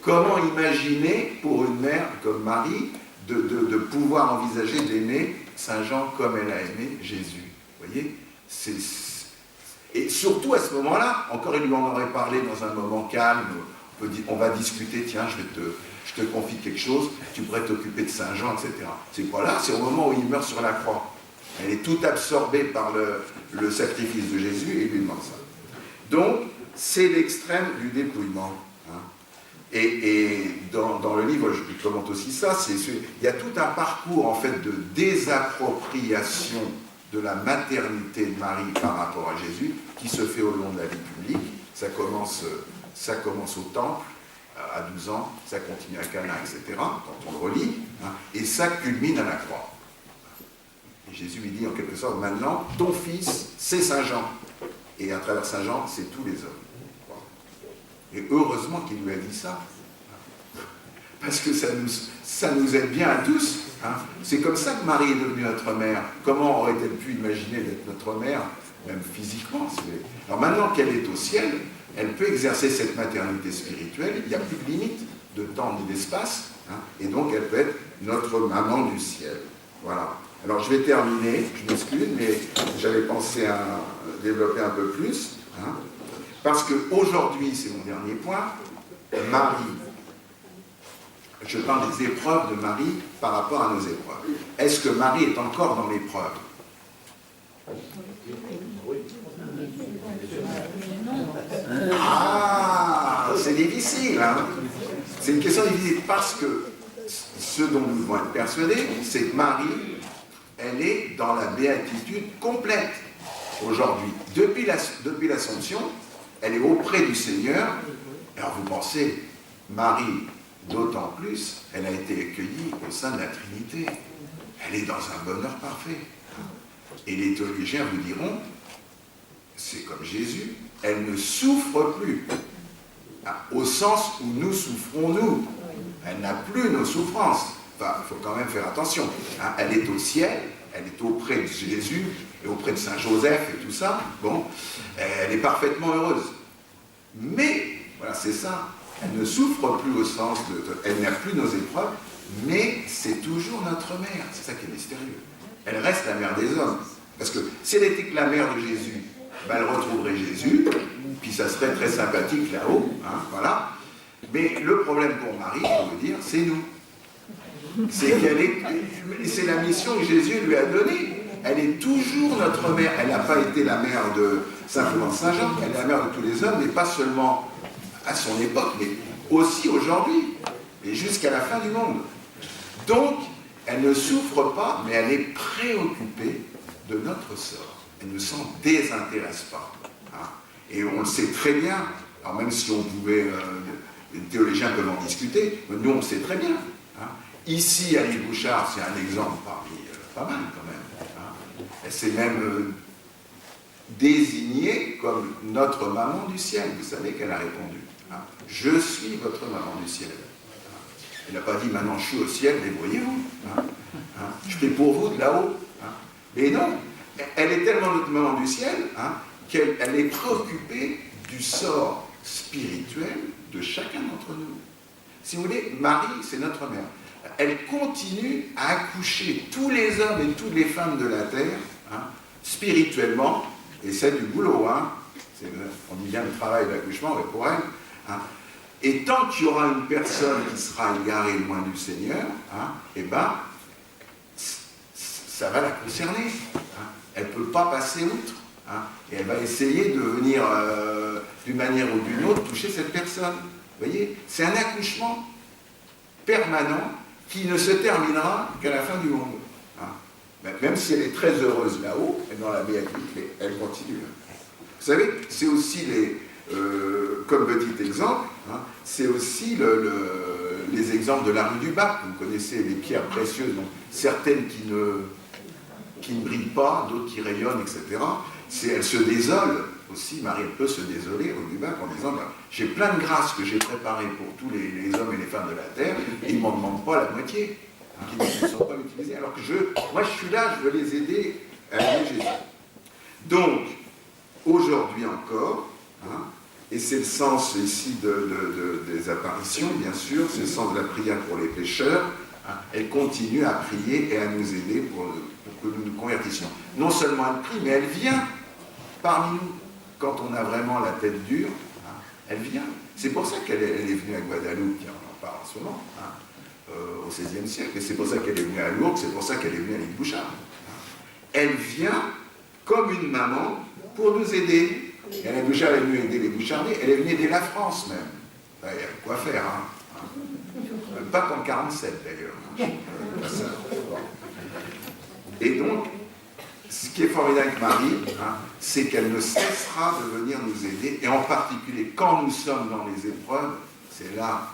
Comment imaginer pour une mère comme Marie de pouvoir envisager d'aimer Saint Jean comme elle a aimé Jésus? Vous voyez, et surtout à ce moment-là, encore il lui en aurait parlé dans un moment calme, on va discuter, tiens, je te confie quelque chose, tu pourrais t'occuper de Saint Jean, etc. C'est quoi là? C'est au moment où il meurt sur la croix. Elle est toute absorbée par le sacrifice de Jésus et il lui demande ça. Donc, c'est l'extrême du dépouillement. Et dans le livre, je commente aussi ça, il y a tout un parcours en fait de désappropriation de la maternité de Marie par rapport à Jésus qui se fait au long de la vie publique. Ça commence au temple, à 12 ans, ça continue à Cana, etc., quand on le relit, et ça culmine à la croix. Et Jésus lui dit en quelque sorte, maintenant, ton fils, c'est Saint Jean. Et à travers Saint Jean, c'est tous les hommes. Et heureusement qu'il lui a dit ça. Parce que ça nous aide bien à tous. C'est comme ça que Marie est devenue notre mère. Comment aurait-elle pu imaginer d'être notre mère, même physiquement? Alors maintenant qu'elle est au ciel, elle peut exercer cette maternité spirituelle. Il n'y a plus de limite de temps ni d'espace. Et donc elle peut être notre maman du ciel. Voilà. Alors je vais terminer, je m'excuse, mais j'avais pensé à développer un peu plus. Parce qu'aujourd'hui, c'est mon dernier point, Marie, je parle des épreuves de Marie par rapport à nos épreuves. Est-ce que Marie est encore dans l'épreuve? Ah, c'est difficile, c'est une question difficile, parce que ce dont nous devons être persuadés, c'est que Marie, elle est dans la béatitude complète aujourd'hui. Depuis l'Assomption, elle est auprès du Seigneur. Alors vous pensez, Marie, d'autant plus, elle a été accueillie au sein de la Trinité. Elle est dans un bonheur parfait. Et les théologiens vous diront, c'est comme Jésus, elle ne souffre plus. Au sens où nous souffrons, nous. Elle n'a plus nos souffrances. Enfin, il faut quand même faire attention. Elle est au ciel, elle est auprès de Jésus, et auprès de Saint Joseph et tout ça. Bon, elle est parfaitement heureuse. Mais, voilà, c'est ça. Elle ne souffre plus au sens elle n'a plus nos épreuves, mais c'est toujours notre mère. C'est ça qui est mystérieux. Elle reste la mère des hommes. Parce que si elle était que la mère de Jésus, elle retrouverait Jésus, puis ça serait très sympathique là-haut, voilà. Mais le problème pour Marie, je veux dire, c'est nous. C'est la mission que Jésus lui a donnée. Elle est toujours notre mère. Elle n'a pas été la mère de simplement Saint Jean, elle est la mère de tous les hommes, mais pas seulement à son époque, mais aussi aujourd'hui, et jusqu'à la fin du monde. Donc, elle ne souffre pas, mais elle est préoccupée de notre sort. Elle ne s'en désintéresse pas. Et on le sait très bien, alors même si on pouvait, les théologiens peuvent en discuter, mais nous on le sait très bien. Ici, Annie Bouchard, c'est un exemple parmi pas mal quand même. Elle s'est même désignée comme notre maman du ciel. Vous savez qu'elle a répondu. Je suis votre maman du ciel. Elle n'a pas dit maintenant je suis au ciel, débrouillez-vous. Je fais pour vous de là-haut. Mais non, elle est tellement notre maman du ciel, hein, qu'elle est préoccupée du sort spirituel de chacun d'entre nous. Si vous voulez, Marie, c'est notre mère. Elle continue à accoucher tous les hommes et toutes les femmes de la terre, hein, spirituellement, et c'est du boulot, hein. On dit bien le travail de l'accouchement, mais pour elle. Hein. Et tant qu'il y aura une personne qui sera égarée loin du Seigneur, hein, eh ben, ça va la concerner. Hein. Elle ne peut pas passer outre. Hein, et elle va essayer de venir, d'une manière ou d'une autre, toucher cette personne. Vous voyez, c'est un accouchement permanent qui ne se terminera qu'à la fin du monde. Hein. Même si elle est très heureuse là-haut, dans la béatitude, elle continue. Vous savez, c'est aussi comme petit exemple, hein, c'est aussi les exemples de la rue du Bac. Vous connaissez les pierres précieuses, donc certaines qui ne brillent pas, d'autres qui rayonnent, etc. Elle se désole aussi, Marie peut se désoler rue du Bac en disant ben, j'ai plein de grâces que j'ai préparées pour tous les hommes et les femmes de la terre, et ils ne m'en demandent pas la moitié, hein, qui ne sont pas utilisés. Alors que moi je suis là, je veux les aider à aimer Jésus. Donc, aujourd'hui encore, hein, et c'est le sens ici des apparitions, bien sûr, c'est le sens de la prière pour les pécheurs, hein, elle continue à prier et à nous aider pour que nous nous convertissions. Non seulement elle prie, mais elle vient parmi nous. Quand on a vraiment la tête dure, hein, elle vient. C'est pour ça qu'elle est venue à Guadeloupe, on en parle en ce moment, hein, au XVIe siècle, et c'est pour ça qu'elle est venue à Lourdes, c'est pour ça qu'elle est venue à l'île Bouchard. Hein. Elle vient comme une maman pour nous aider. Et à l'île Bouchard, elle est venue aider les Bouchardiers, elle est venue aider la France même. Il y a quoi faire, hein. Pas qu'en 47 d'ailleurs. Et donc, ce qui est formidable avec Marie, hein, c'est qu'elle ne cessera de venir nous aider, et en particulier quand nous sommes dans les épreuves, c'est là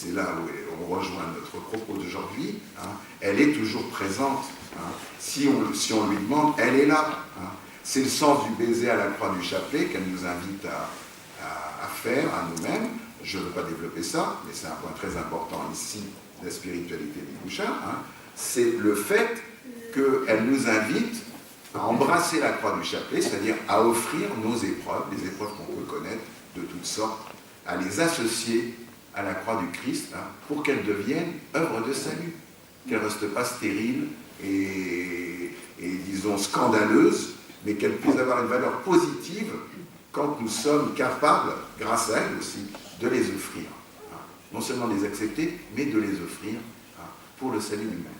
où on rejoint notre propos d'aujourd'hui, hein, elle est toujours présente. Hein. Si on lui demande, elle est là. Hein. C'est le sens du baiser à la croix du chapelet qu'elle nous invite à faire à nous-mêmes. Je ne veux pas développer ça, mais c'est un point très important ici, la spiritualité des Bouchards. Hein. C'est le fait qu'elle nous invite à embrasser la croix du chapelet, c'est-à-dire à offrir nos épreuves, les épreuves qu'on peut connaître de toutes sortes, à les associer à la croix du Christ, hein, pour qu'elles deviennent œuvres de salut, qu'elles ne restent pas stériles et disons scandaleuses, mais qu'elles puissent avoir une valeur positive quand nous sommes capables, grâce à elles aussi, de les offrir. Hein. Non seulement de les accepter, mais de les offrir, hein, pour le salut humain.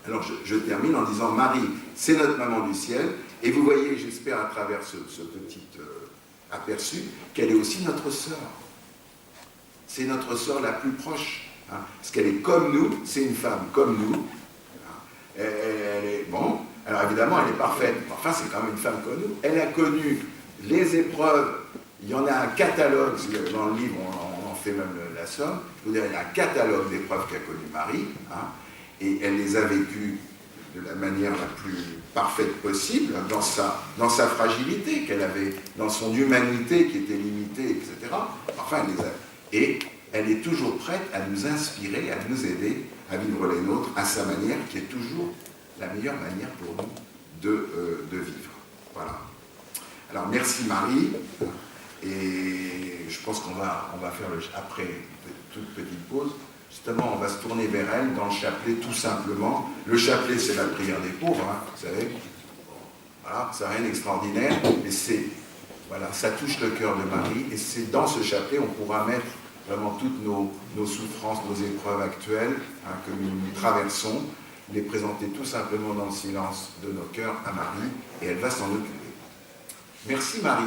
Alors je termine en disant, Marie, c'est notre maman du ciel, et vous voyez, j'espère à travers ce petit aperçu, qu'elle est aussi notre sœur. C'est notre sœur la plus proche, hein, parce qu'elle est comme nous, c'est une femme comme nous. Hein. Elle est, bon, alors évidemment, elle est parfaite, enfin c'est quand même une femme comme nous. Elle a connu les épreuves, il y en a un catalogue, dans le livre on en fait même la somme, je vous dire, il y a un catalogue d'épreuves qu'a connu Marie, hein, et elle les a vécues de la manière la plus parfaite possible, dans sa fragilité qu'elle avait, dans son humanité qui était limitée, etc. Enfin, et elle est toujours prête à nous inspirer, à nous aider à vivre les nôtres à sa manière, qui est toujours la meilleure manière pour nous de vivre. Voilà. Alors, merci Marie, et je pense qu'on va faire, après une toute petite pause, justement, on va se tourner vers elle dans le chapelet, tout simplement. Le chapelet, c'est la prière des pauvres, hein, vous savez. Voilà, ça n'a rien d'extraordinaire, mais voilà, ça touche le cœur de Marie, et c'est dans ce chapelet, on pourra mettre vraiment toutes nos souffrances, nos épreuves actuelles, hein, que nous traversons, les présenter tout simplement dans le silence de nos cœurs à Marie, et elle va s'en occuper. Merci Marie.